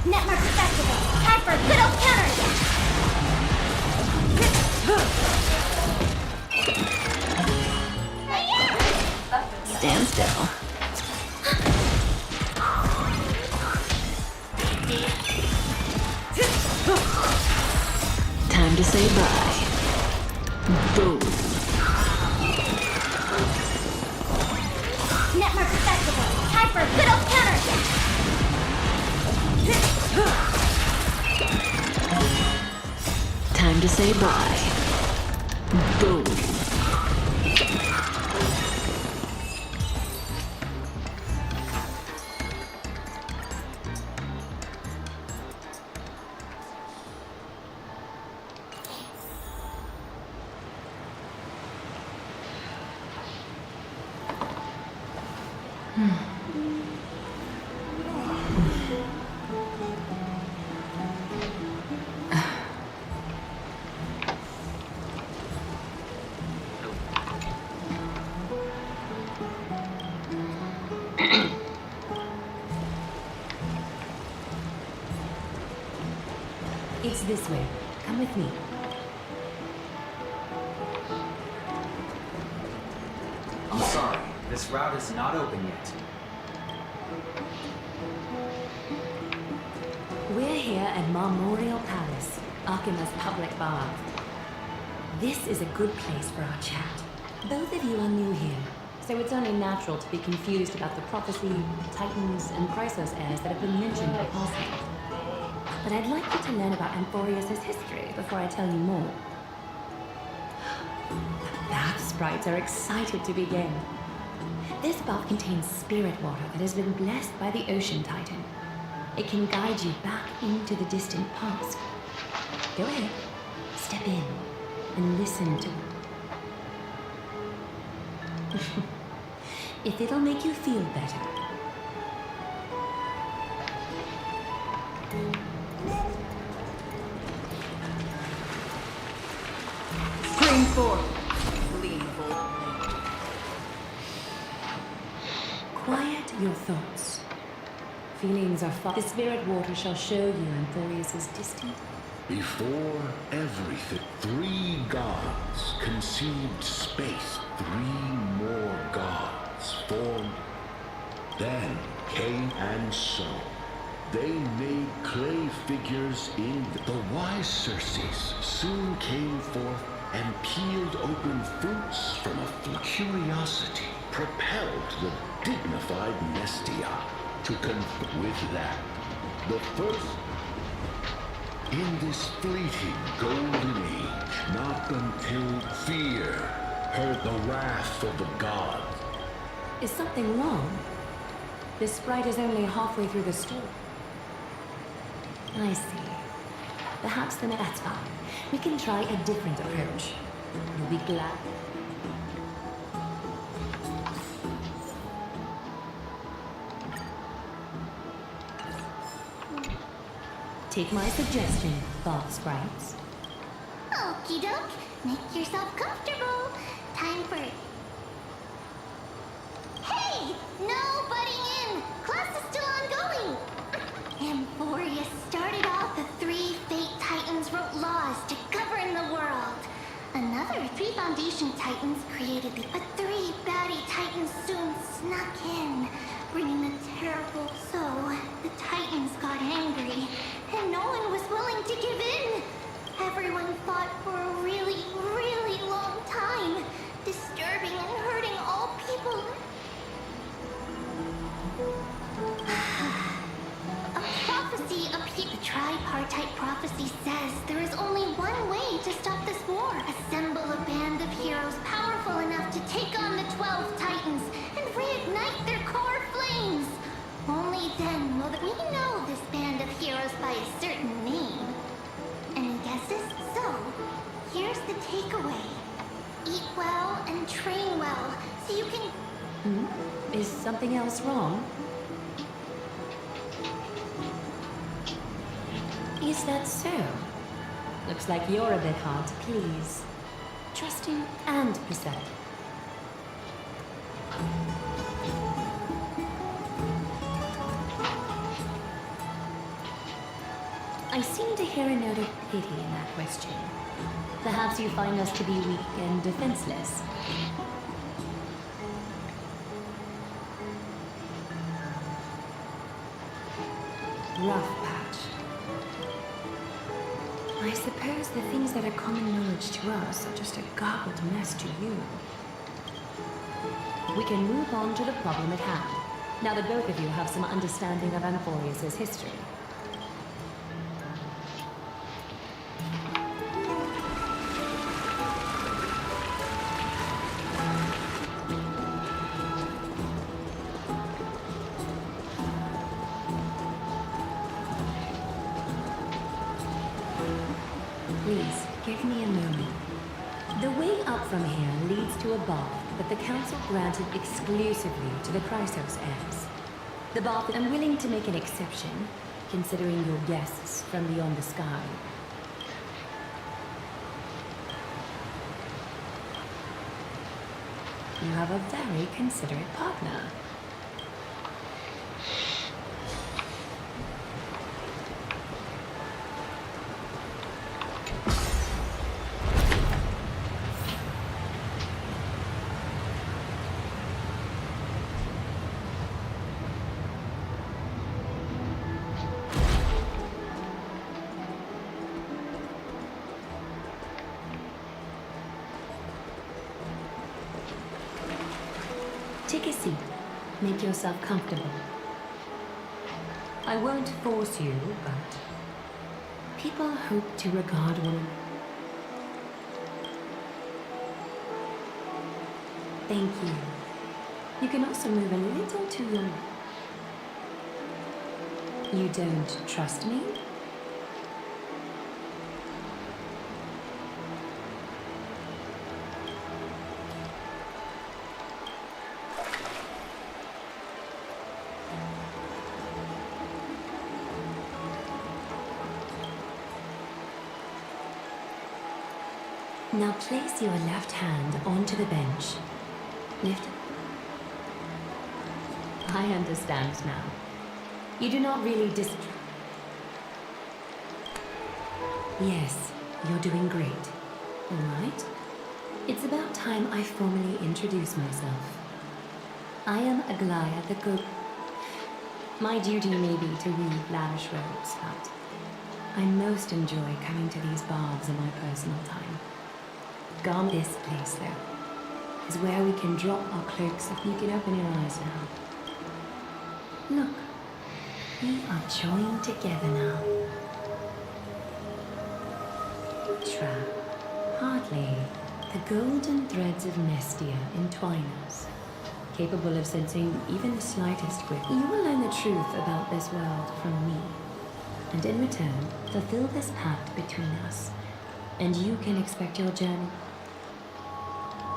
Network festival. Time for a good old counter. Stand still. Time to say bye. Boom. Network festival. Time for a good old counter. Time to say bye. Boom. It's this way. Come with me. I'm sorry, this route is not open yet. We're here at Memorial Palace, Akima's public bath. This is a good place for our chat. Both of you are new here, so it's only natural to be confused about the prophecy, titans, and Chrysos heirs that have been mentioned by passing. But I'd like you to learn about Amphorius' history before I tell you more. The bath sprites are excited to begin. This bath contains spirit water that has been blessed by the ocean titan. It can guide you back into the distant past. Go ahead, step in, and listen to it. If it'll make you feel better. your thoughts. Feelings are far. The spirit water shall show you Amphorius' distant. Before everything, 3 gods conceived space. 3 more gods formed. Then came and so. They made clay figures in the wise Circes soon came forth and peeled open fruits from a curiosity, propelled the dignified Nestia to conflict with that. The first in this fleeting golden age, not until fear heard the wrath of the gods. Is something wrong? This sprite is only halfway through the story. I see. Perhaps then that's fine. We can try a different approach. You'll be glad. Take my suggestion, Bob Sprites. Okie doke. Make yourself comfortable. Time for it. Hey! No butting in! Class is still ongoing! Amphorius started off the 3 Fate Titans wrote laws to govern the world. Another 3 Foundation Titans created the... But 3 baddie Titans soon snuck in, bringing the terrible... So, the Titans got angry, and no one was willing to give in. Everyone fought for a really, really long time, disturbing and hurting all people. The tripartite prophecy says there is only one way to stop this war. Assemble a band of heroes powerful enough to take on the 12 Titans and reignite their core flames. Only then will we know this band of heroes by a certain name. Any guesses? So, here's the takeaway. Eat well and train well so you can... Is something else wrong? Is that so? Looks like you're a bit hard to please. Trusting and pathetic. I seem to hear a note of pity in that question. Perhaps you find us to be weak and defenseless. Rough patch. I suppose the things that are common knowledge to us are just a garbled mess to you. We can move on to the problem at hand, now that both of you have some understanding of Amphorius' history. Please, give me a moment. The way up from here leads to a bath that the Council granted exclusively to the Chrysos heirs. The bath, I'm willing to make an exception, considering your guests from beyond the sky. You have a very considerate partner. Take a seat. Make yourself comfortable. I won't force you, but people hope to regard one another. Thank you. You can also move a little to your left. You don't trust me? Now place your left hand onto the bench. Lift it. I understand now. You do not really Yes, you're doing great. All right? It's about time I formally introduce myself. I am Aglaya the Good. My duty may be to weave lavish robes, but I most enjoy coming to these baths in my personal time. This place, though, is where we can drop our cloaks. If you can open your eyes now. Look, we are joined together now. Hardly. The golden threads of Nestia entwine us, capable of sensing even the slightest quick. You will learn the truth about this world from me, and in return, fulfill this pact between us, and you can expect your journey.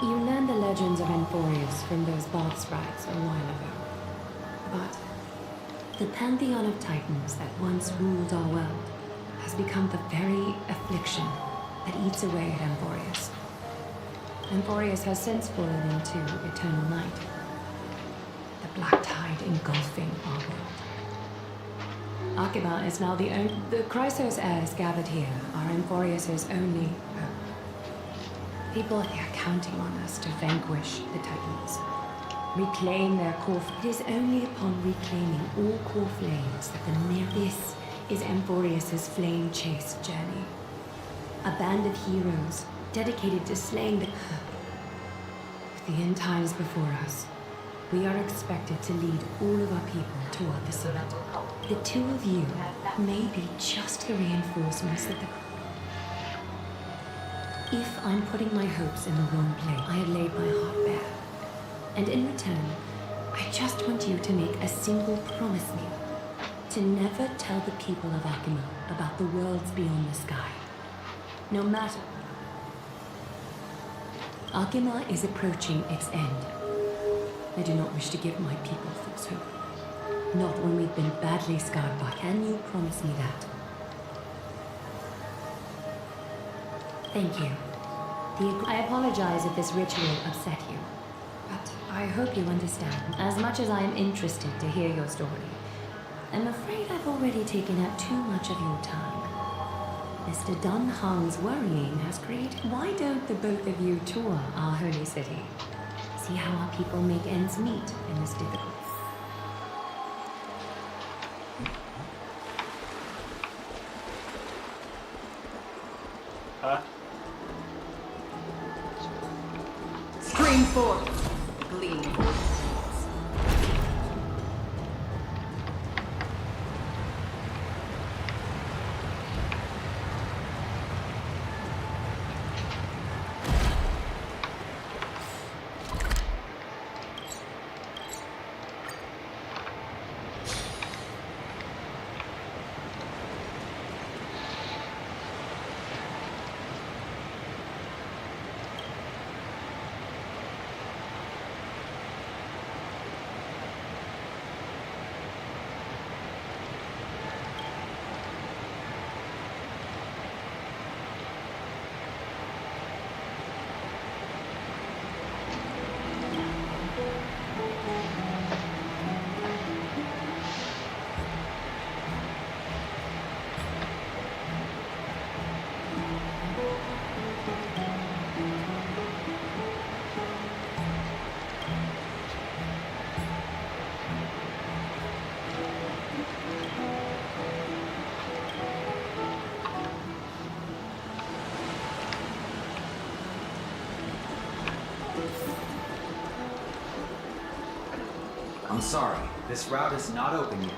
You learned the legends of Amphorius from those bath sprites a while ago, but the pantheon of titans that once ruled our world has become the very affliction that eats away at Amphorius. Amphorius has since fallen into eternal night, the black tide engulfing our world. Akiba is now the Chrysos heirs gathered here are Amphorius's only hope. People are counting on us to vanquish the titans, reclaim their core. It is only upon reclaiming all core flames that this is Amphorius's flame chase journey. A band of heroes dedicated to slaying with the end times before us, we are expected to lead all of our people toward the summit. The two of you may be just the reinforcements that If I'm putting my hopes in the wrong place, I have laid my heart bare. And in return, I just want you to make a single promise me. To never tell the people of Akima about the worlds beyond the sky. No matter. Akima is approaching its end. I do not wish to give my people false hope. Not when we've been badly scarred by. Can you promise me that? Thank you. I apologize if this ritual upset you, but I hope you understand. As much as I am interested to hear your story, I'm afraid I've already taken up too much of your time. Mr. Dun Hong's worrying has created. Why don't the both of you tour our holy city? See how our people make ends meet in this difficult. Scream forth, gleam forth. I'm sorry, this route is not open yet.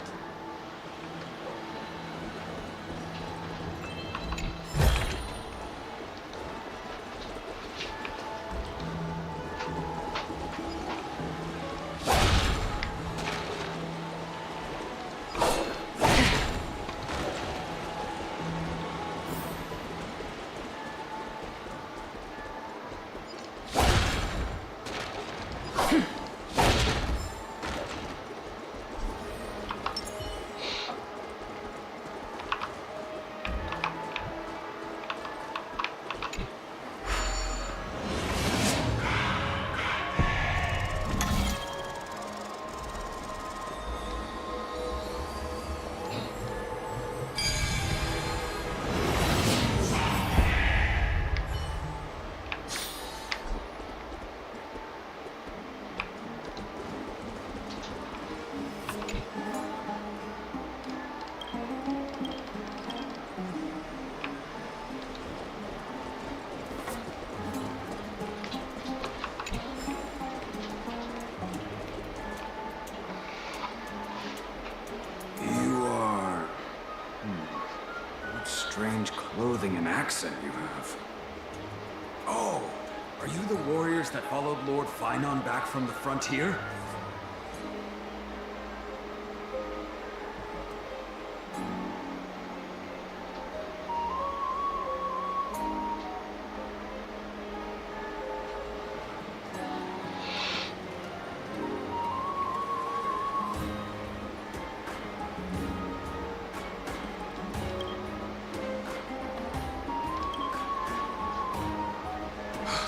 strange clothing and accent you have. Oh, are you the warriors that followed Lord Finon back from the frontier?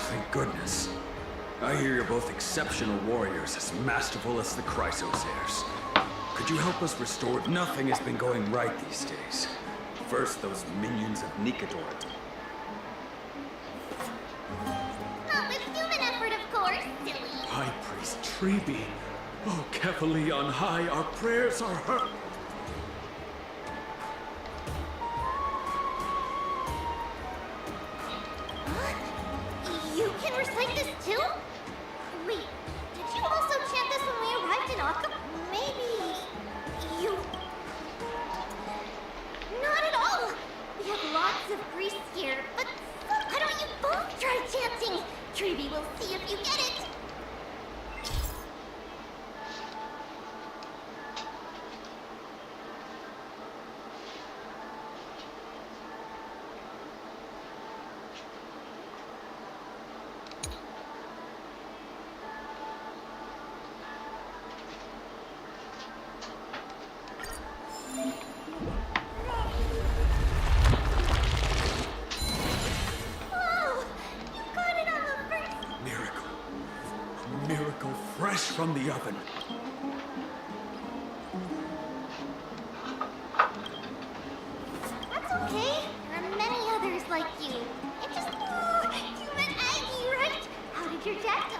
Thank goodness. I hear you're both exceptional warriors, as masterful as the Chrysosairs. Could you help us restore? Nothing has been going right these days. First, those minions of Nikador. Not with human effort, of course, silly. High Priest Treeby. Oh, Kefali on high, our prayers are heard. You can recite this too? Wait, did you also chant this when we arrived in Occam? Maybe you... Not at all! We have lots of priests here, but why don't you both try chanting? Treeby will see if you get it! Whoa! You got it on the first... Miracle. A miracle fresh from the oven. That's okay. There are many others like you. It just... you met Aggie, right? How did your dad go?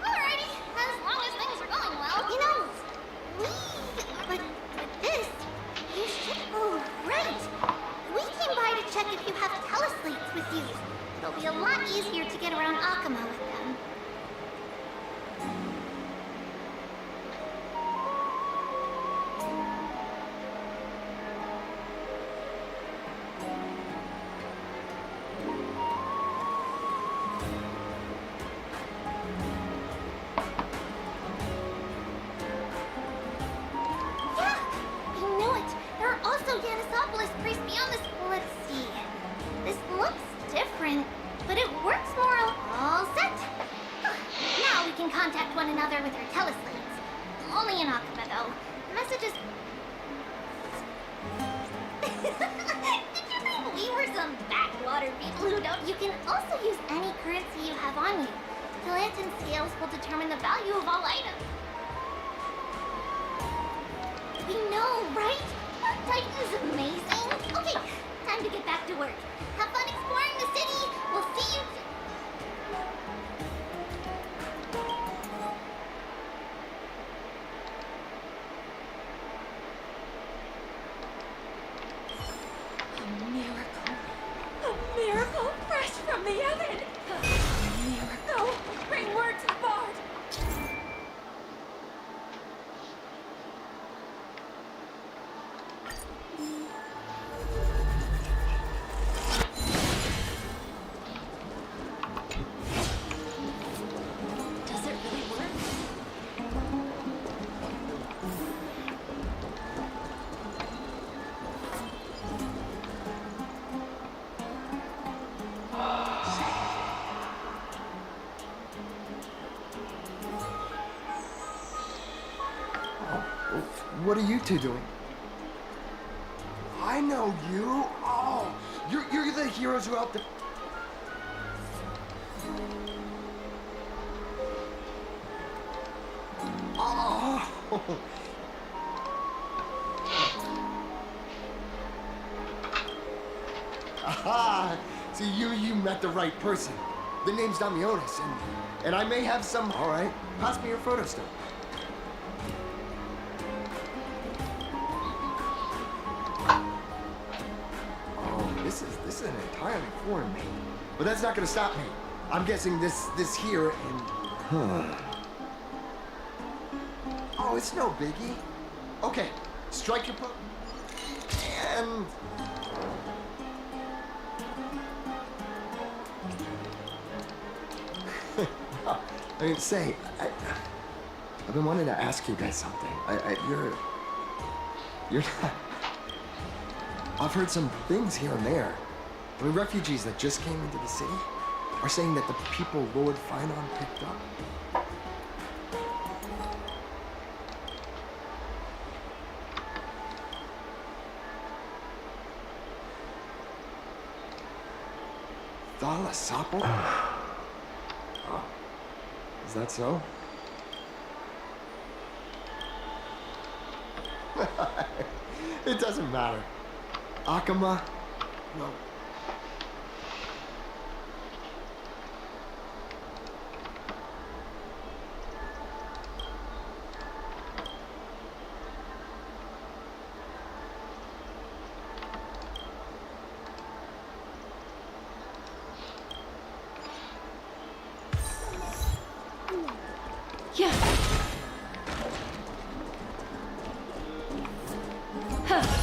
Alrighty, as long as things are going well. You know, but with this, you should... Oh, right. We came by to check if you have teleslates with you. It'll be a lot easier to get around Akama with them. Yeah, I knew it. There are also Yanisopolis priests beyond this. Let's see. This looks different, but it works more. All set. Now we can contact one another with our teleslates. Only in Akaba, though. Messages. Did you think we were some backwater people who don't? You can also use any currency you have on you. The Lantern scales will determine the value of all items. We know, right? Our Titan is amazing. Okay, time to get back to work. Have fun exploring the city. We'll see you. A miracle. A miracle fresh from the oven. A miracle. Bring word to the bard. Does it really work? What are you two doing? I know you. Oh, you're the heroes who helped the... Oh. Aha! See, you met the right person. The name's Damionis, and I may have some... All right, pass me your photo still. This is an entirely foreign name. But that's not gonna stop me. I'm guessing this here and... Huh. Oh, it's no biggie. Okay, strike your pose. And I mean, say, I've been wanting to ask you guys something. You're not. I've heard some things here and there. I mean, refugees that just came into the city are saying that the people Lord Finon picked up. Thala Sapo? Oh, is that so? It doesn't matter. Akama, well, Yeah. Huh.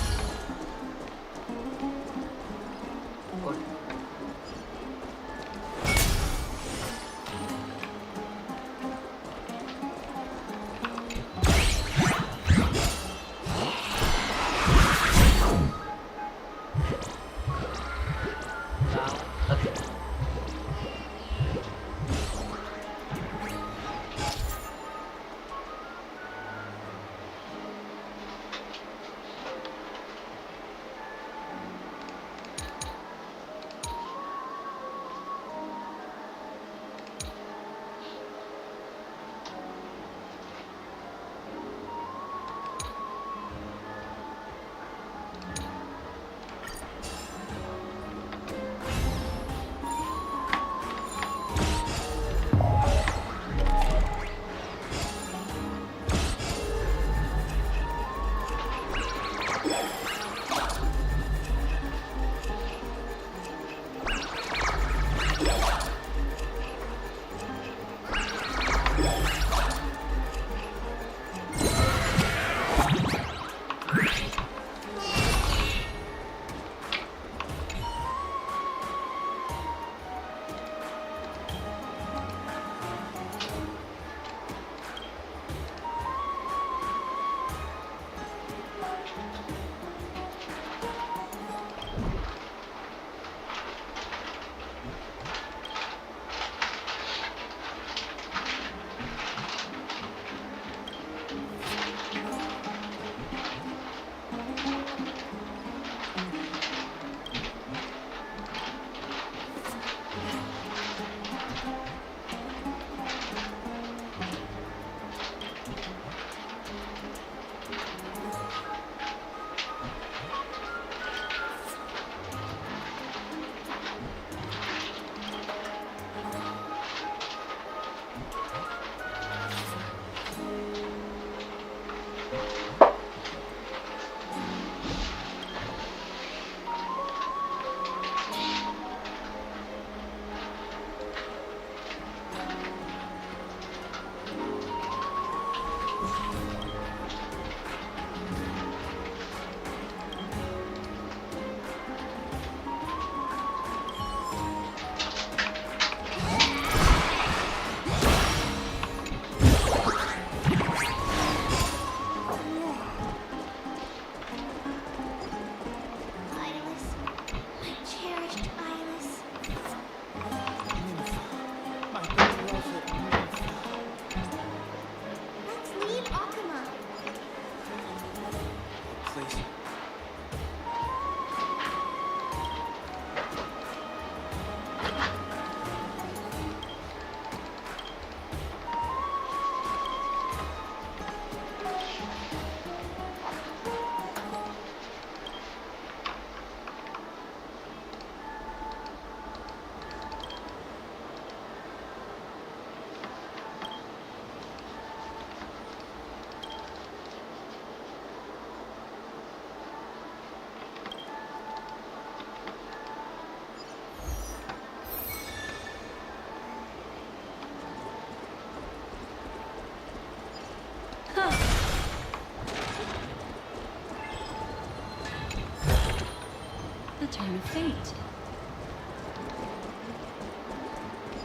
turn of fate.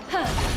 Huh.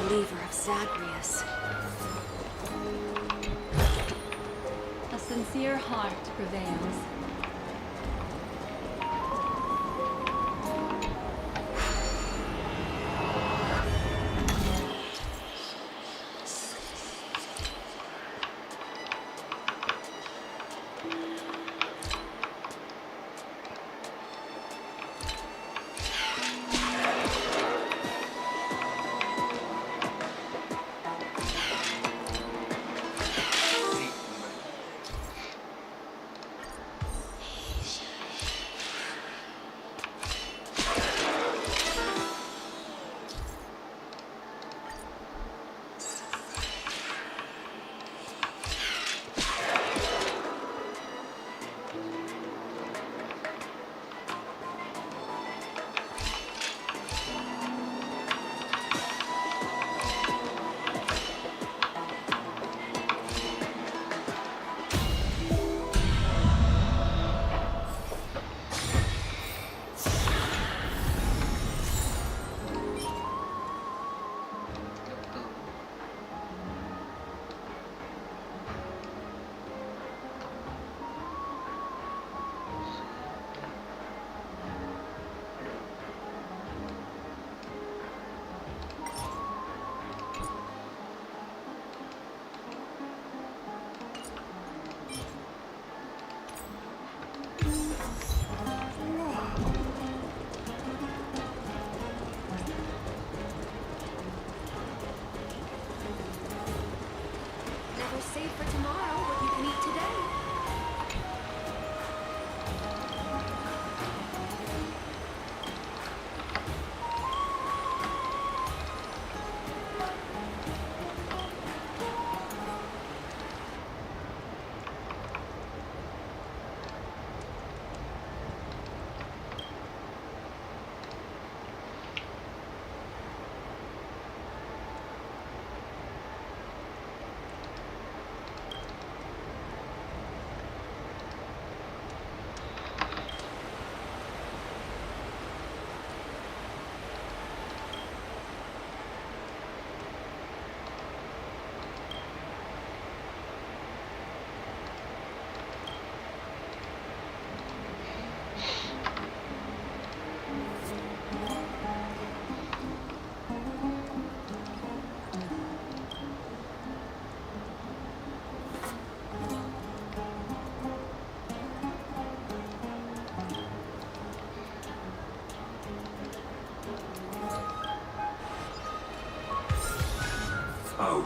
Believer of Zagreus. A sincere heart prevails. Save for tomorrow what you can eat today.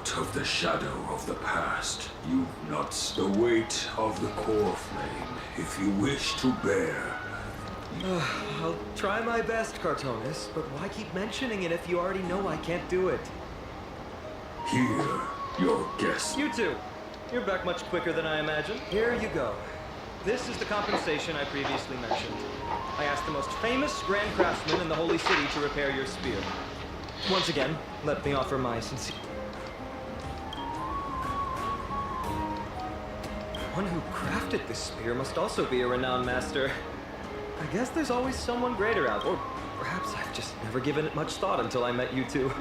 out of the shadow of the past. You nuts the weight of the core flame, if you wish to bear. I'll try my best, Cartonis, but why keep mentioning it if you already know I can't do it? Here, your guest. You too. You're back much quicker than I imagined. Here you go. This is the compensation I previously mentioned. I asked the most famous Grand Craftsman in the Holy City to repair your spear. Once again, let me offer my sincere... The one who crafted this spear must also be a renowned master. I guess there's always someone greater out there. Or perhaps I've just never given it much thought until I met you two.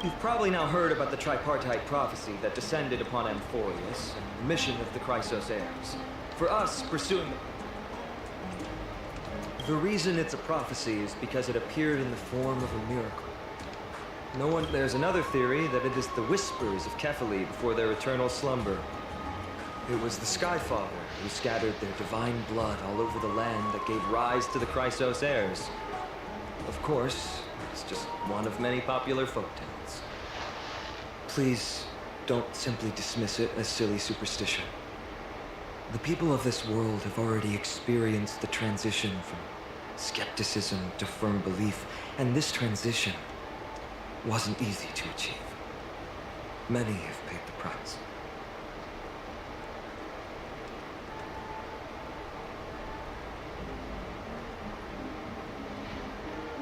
You've probably now heard about the tripartite prophecy that descended upon Amphorius and the mission of the Chrysos heirs. For us, pursuing the reason it's a prophecy is because it appeared in the form of a miracle. There's another theory that it is the whispers of Kefali before their eternal slumber. It was the Skyfather who scattered their divine blood all over the land that gave rise to the Chrysos heirs. Of course, it's just one of many popular folktales. Please, don't simply dismiss it as silly superstition. The people of this world have already experienced the transition from skepticism to firm belief, and this transition wasn't easy to achieve. Many have paid the price.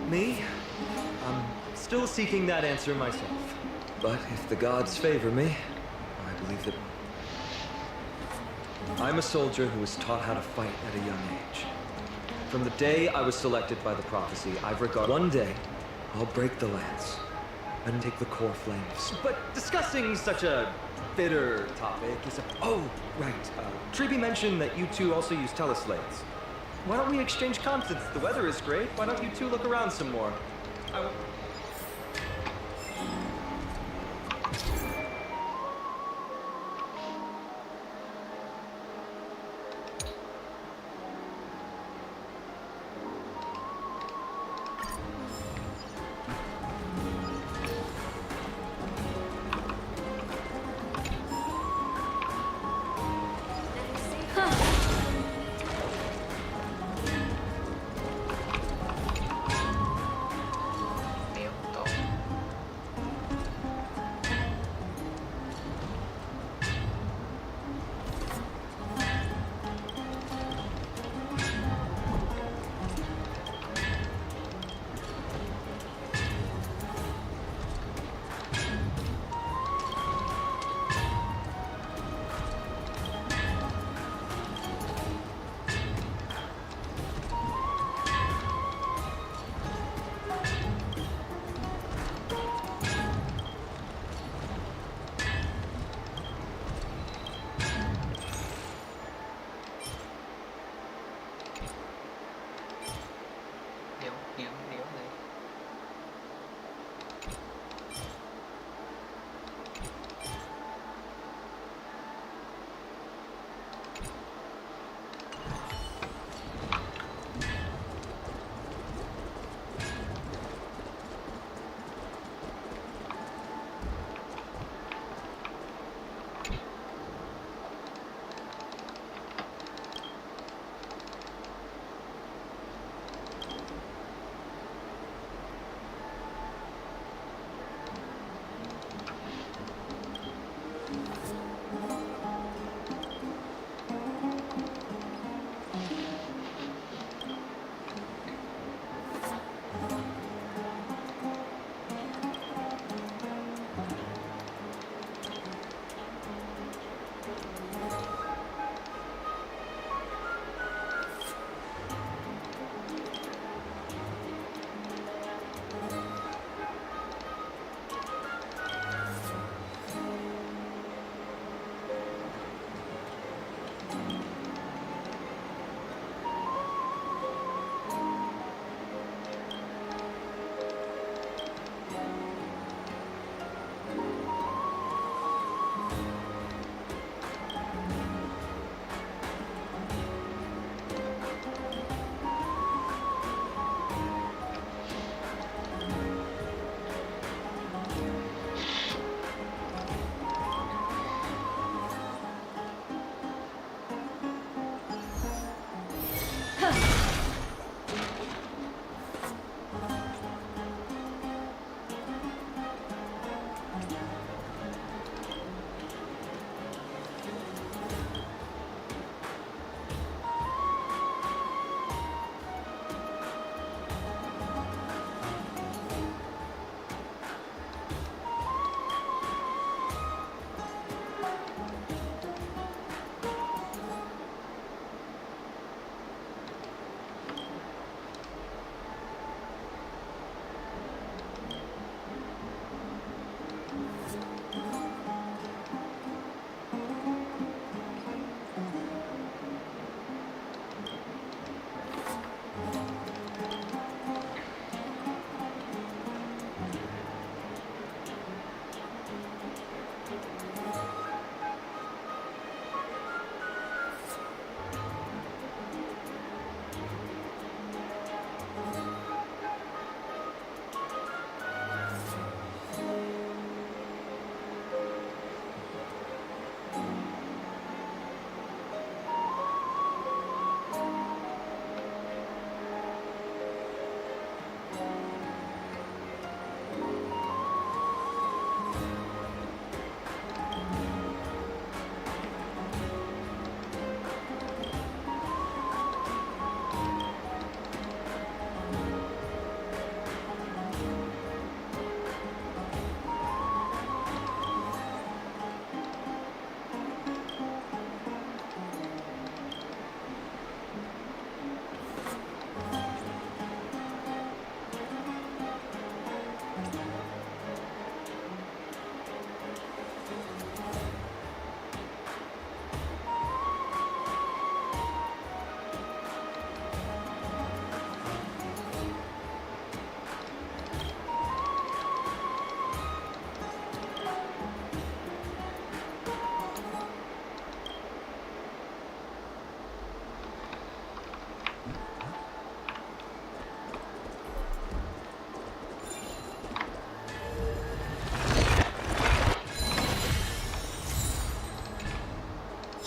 Me? I'm still seeking that answer myself. But if the gods favor me, I believe that I'm a soldier who was taught how to fight at a young age. From the day I was selected by the prophecy, I've regarded one day I'll break the lance and take the core flames. But discussing such a bitter topic is a... Oh, right. Treeby mentioned that you two also use teleslates. Why don't we exchange constants? The weather is great. Why don't you two look around some more?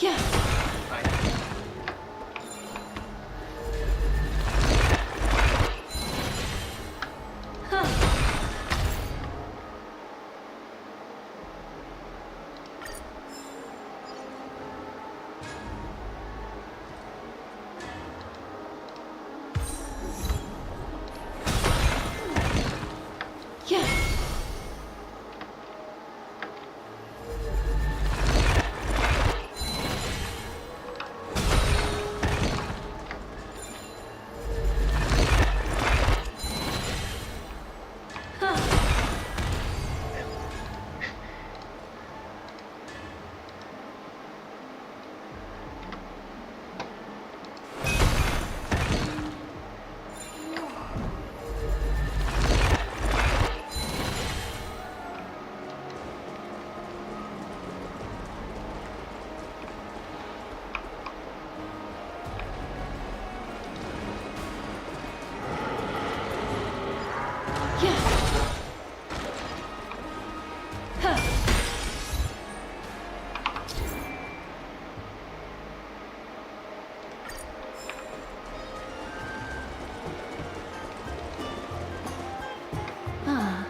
Yeah. Yeah. Ah,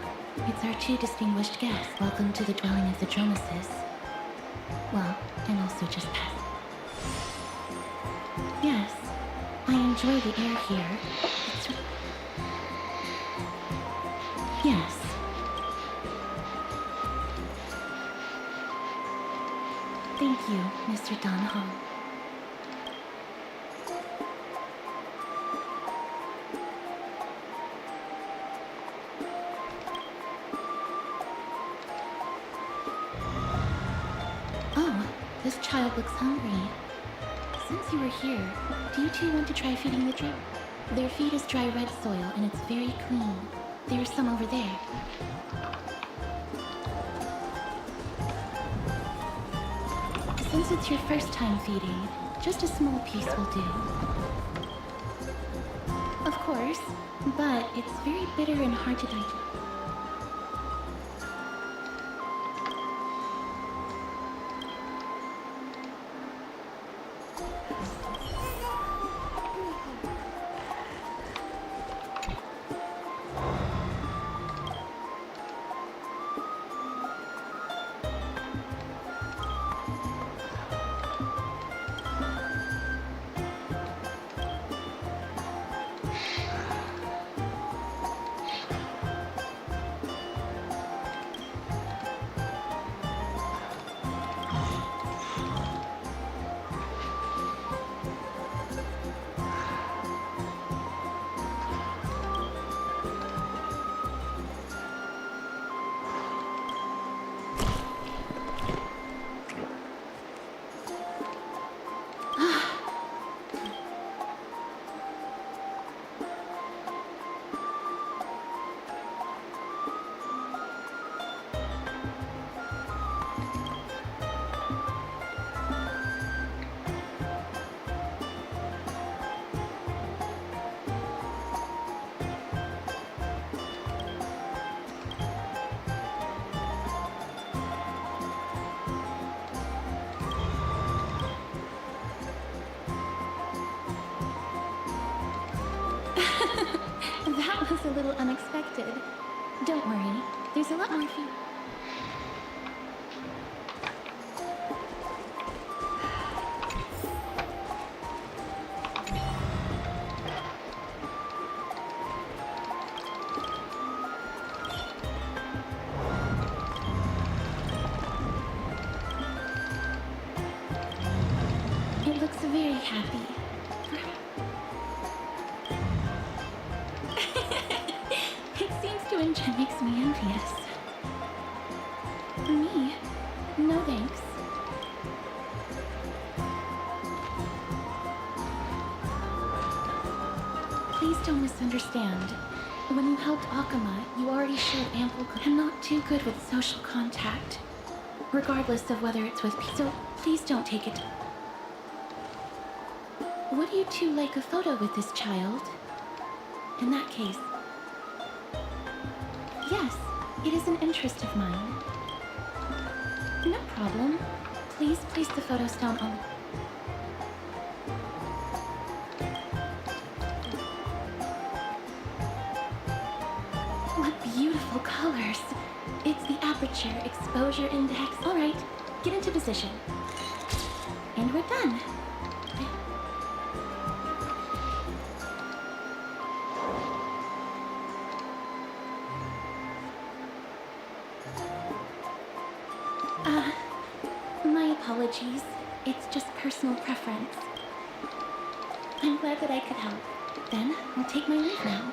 it's our two distinguished guests. Welcome to the dwelling of the Dromases. Well, and also just past. Yes, I enjoy the air here. It's... Yes. Thank you, Mr. Donho. Oh, this child looks hungry. Since you were here, do you two want to try feeding the drip? Their feed is dry red soil and it's very clean. There's some over there. Since it's your first time feeding, just a small piece will do. Of course, but it's very bitter and hard to digest. That was a little unexpected. Don't worry, there's a lot more food. It looks very happy. It seems to enjoy, makes me envious. For me, no thanks. Please don't misunderstand. When you helped Akama, you already showed ample I'm not too good with social contact. Regardless of whether it's with people. So please don't take it. Would you two like a photo with this child? In that case, yes, it is an interest of mine. No problem. Please place the photos down on... What beautiful colors. It's the aperture exposure index. All right, get into position. And we're done. My apologies. It's just personal preference. I'm glad that I could help. Then, I'll take my leave now.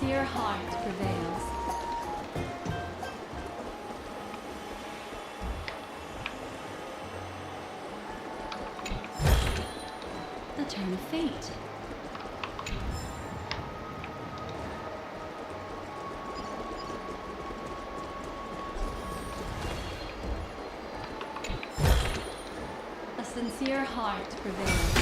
Sincere heart prevails. The turn of fate. A sincere heart prevails.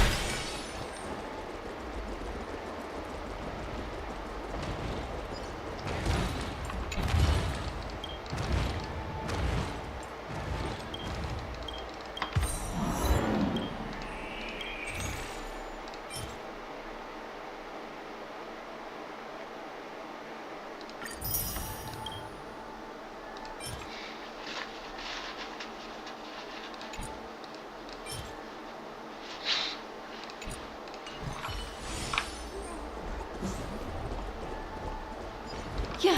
Yeah.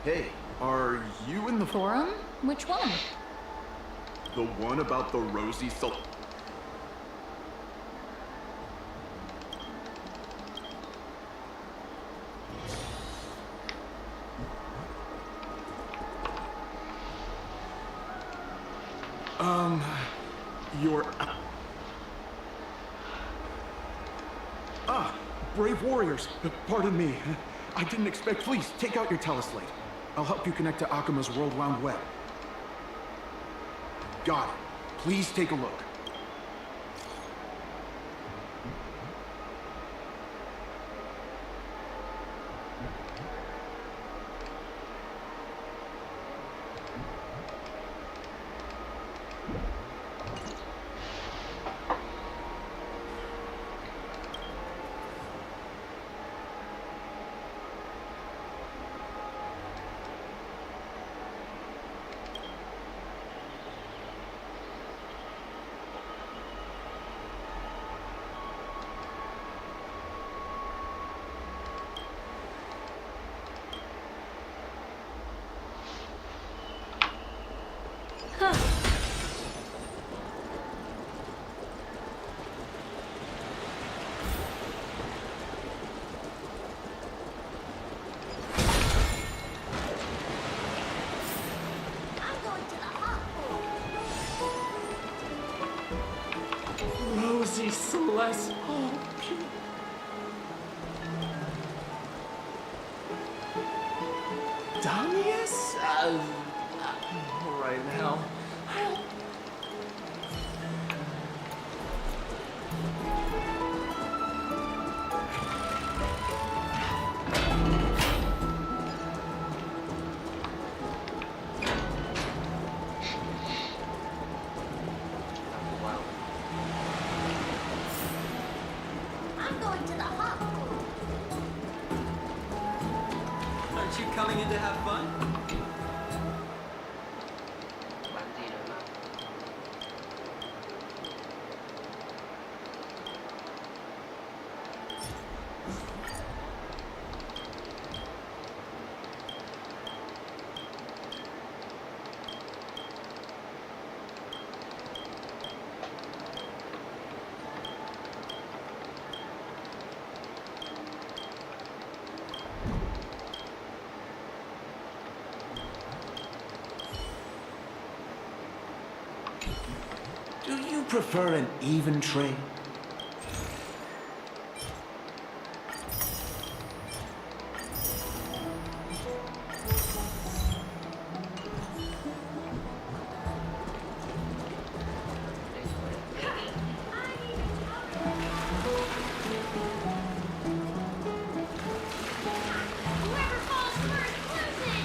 Hey, are you in the Forum? Which one? The one about the rosy soul? You're... Ah, brave warriors. Pardon me. I didn't expect... Please, take out your teleslate. I'll help you connect to Akima's World Round Web. Got it. Please take a look. Rosie Celeste. Oh, Damius? Right now. I'm going to the hot pool. Aren't you coming in to have fun? Do you prefer an even trade? Whoever falls first loses.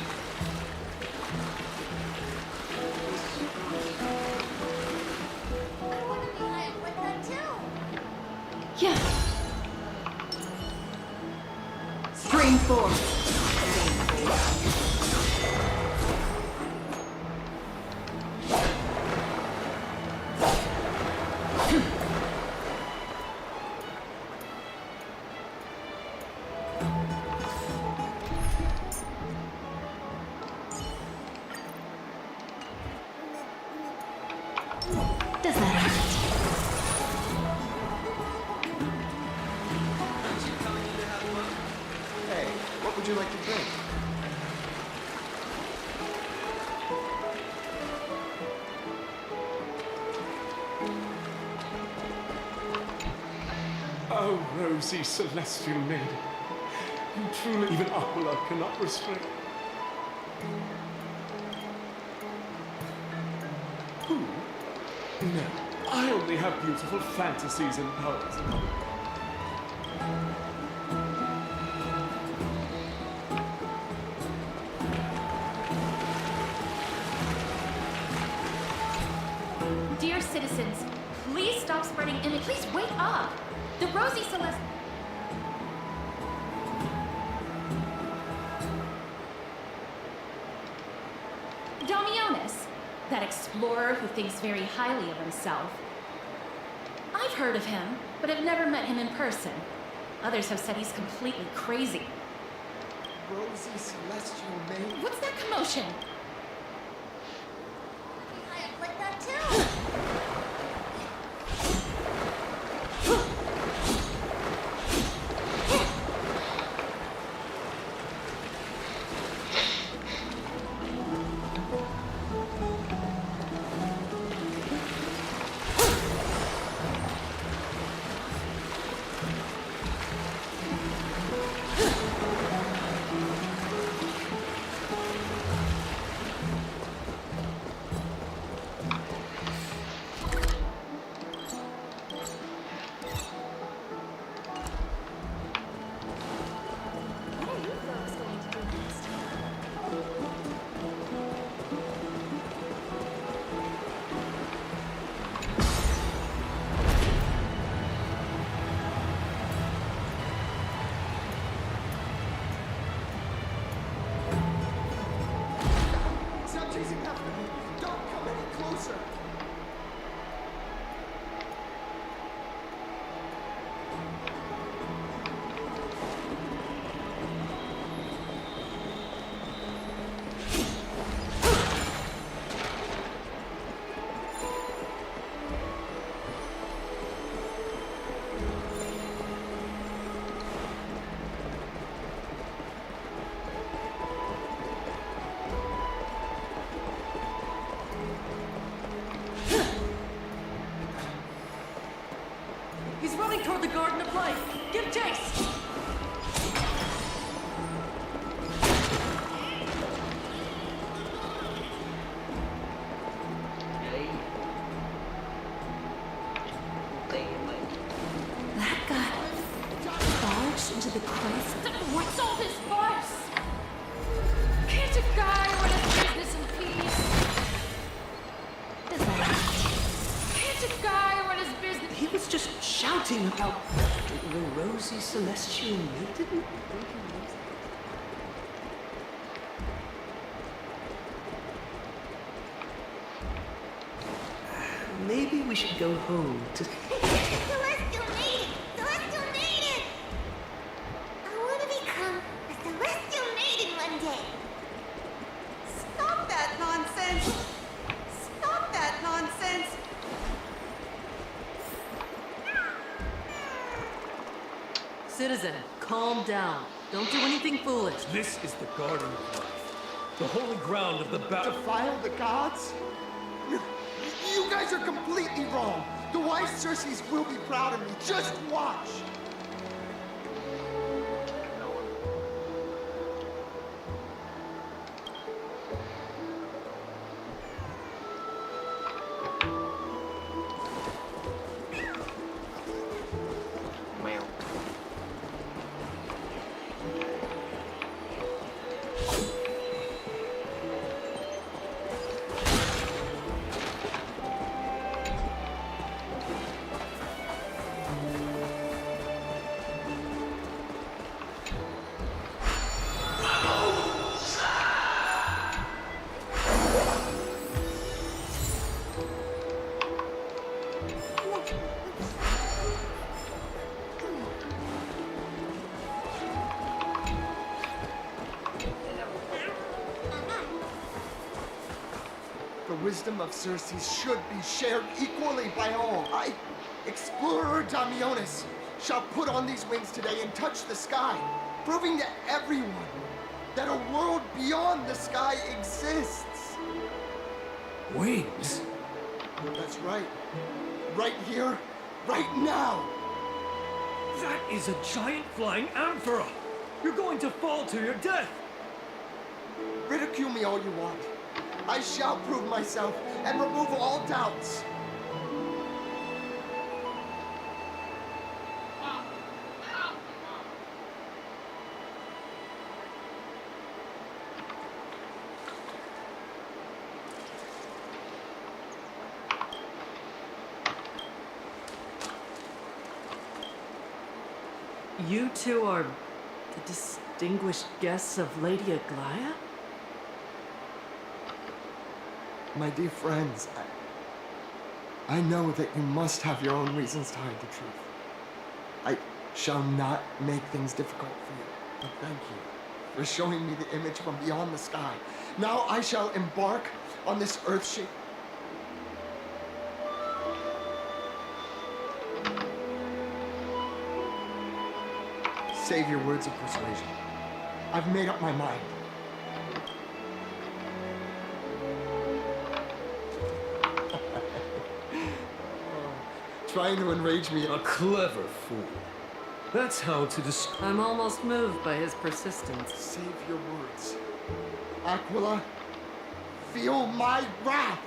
I want to be high like that too. Yeah. Screen 4. Does that hurt? Aren't you coming in to have fun? Hey, what would you like to drink? Oh, Rosie, celestial maiden. You truly, even Aquila cannot restrain. Who? No, I only have beautiful fantasies and poems. Dear citizens, please stop spreading image. Please wake up. The Rosie Celeste. Domionis, that explorer who thinks very highly of himself. I've heard of him, but have never met him in person. Others have said he's completely crazy. Rosie Celestial Maid? What's that commotion? Be high like that too. closer. He's running toward the Garden of Life. Give chase! That guy barged into the quest. What's all this fuss? Can't a guy run his business in peace? Is that Can't a guy run his business? He was just shouting about the rosy celestial maiden. Maybe we should go home to... Celestial maiden! Celestial maiden! I want to become a celestial maiden one day. Stop that nonsense! Stop that nonsense! Citizen, calm down. Don't do anything foolish. This is the Garden of Life, the holy ground of the battle. Defile the gods? You guys are completely wrong. The wise Circes will be proud of me. Just watch. The wisdom of Circes should be shared equally by all. I, Explorer Damionis, shall put on these wings today and touch the sky, proving to everyone that a world beyond the sky exists. Wings? That's right. Right here, right now. That is a giant flying amphora! You're going to fall to your death! Ridicule me all you want. I shall prove myself and remove all doubts. You two are the distinguished guests of Lady Aglaya? My dear friends, I know that you must have your own reasons to hide the truth. I shall not make things difficult for you, but thank you for showing me the image from beyond the sky. Now I shall embark on this earth-shaking... Save your words of persuasion. I've made up my mind. Trying to enrage me. A clever fool. That's how to describe... I'm almost moved by his persistence. Save your words. Aquila, feel my wrath!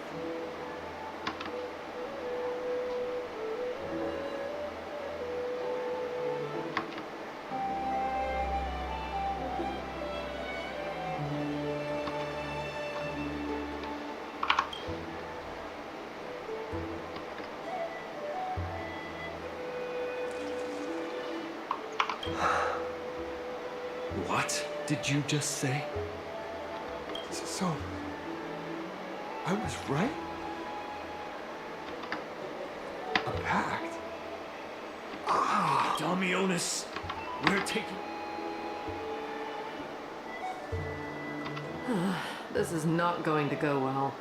What did you just say? So, I was right? A pact? Damionis, we're taking... This is not going to go well.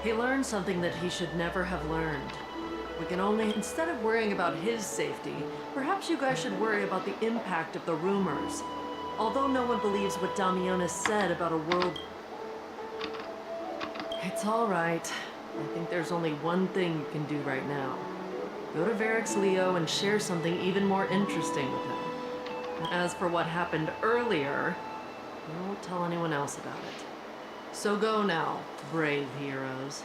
He learned something that he should never have learned. We can only, instead of worrying about his safety, perhaps you guys should worry about the impact of the rumors. Although no one believes what Damionis said about a world... It's all right. I think there's only one thing you can do right now. Go to Varix Leo and share something even more interesting with him. As for what happened earlier, I won't tell anyone else about it. So go now, brave heroes.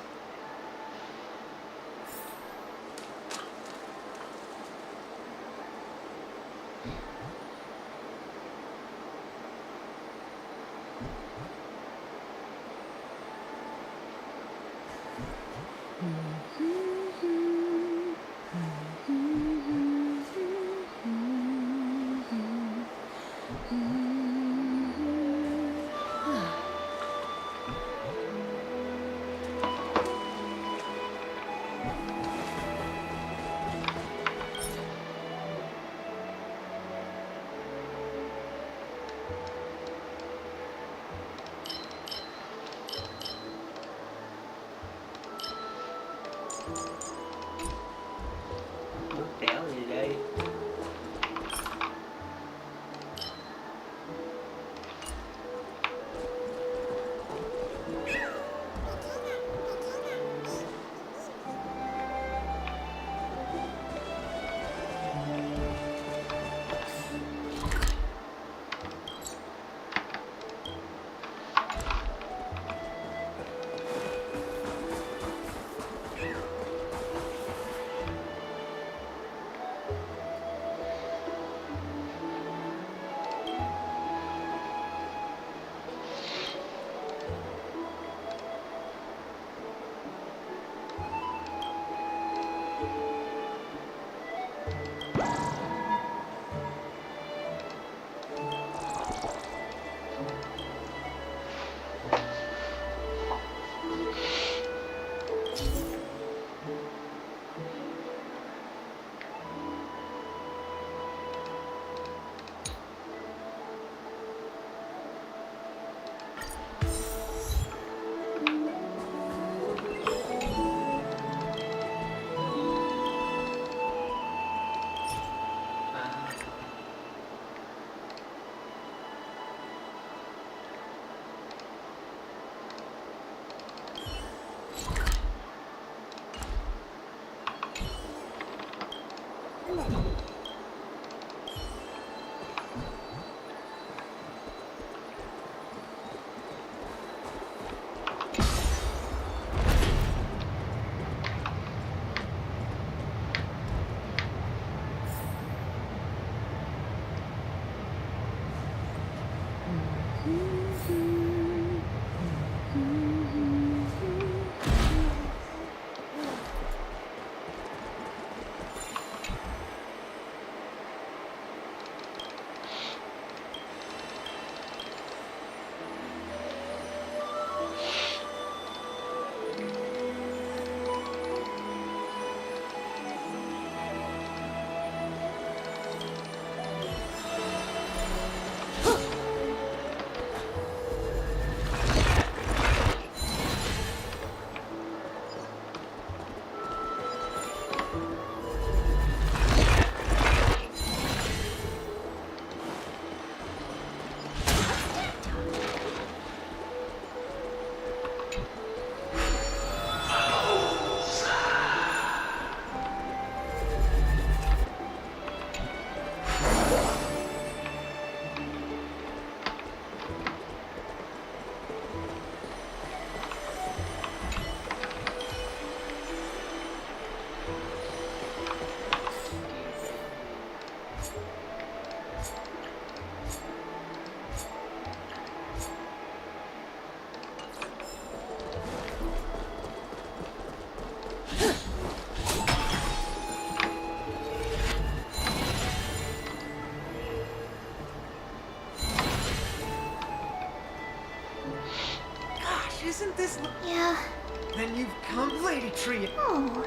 Isn't this... Yeah, Then you've come, Lady Tree. Oh.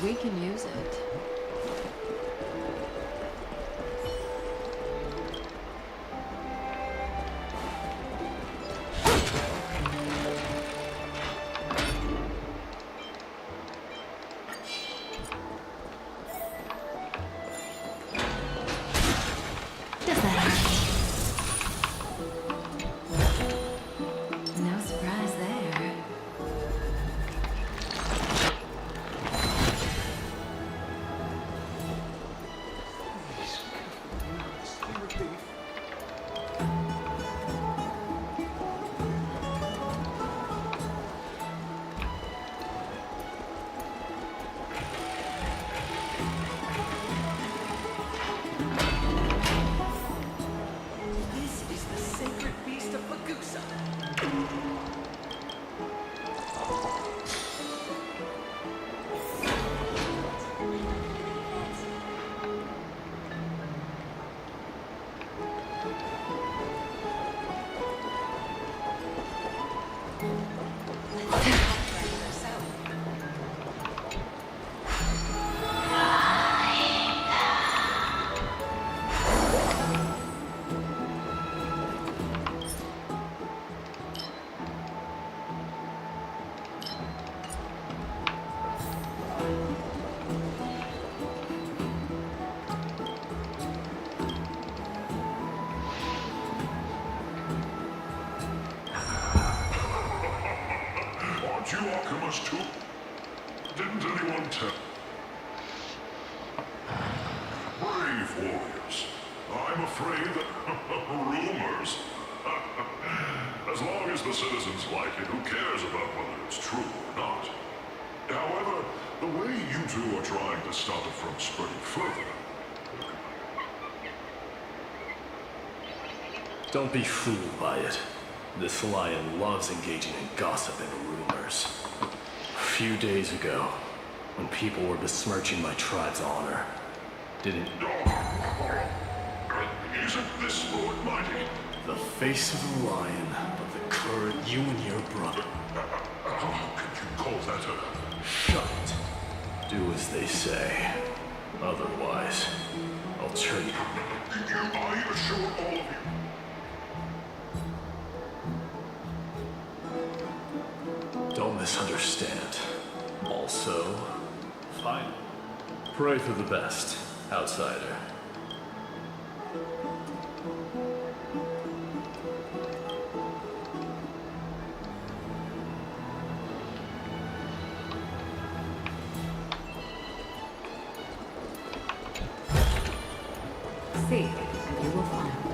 We can use it. Does that hurt? No surprise there. This is the sacred beast of Magusa. Aren't you Akima's too? Didn't anyone tell? Brave warriors. I'm afraid that rumors. As long as the citizens like it, who cares about whether it's true or not? However, the way you two are trying to stop it from spreading further. Don't be fooled by it. This lion loves engaging in gossip and rumors. A few days ago, when people were besmirching my tribe's honor, didn't... Isn't this Lord Mighty? The face of the lion, but the current you and your brother. How could you call that a... Shut it. Do as they say. Otherwise, I'll turn you... I assure all of you... Don't misunderstand. Also, fine. Pray for the best, outsider. See, you will find.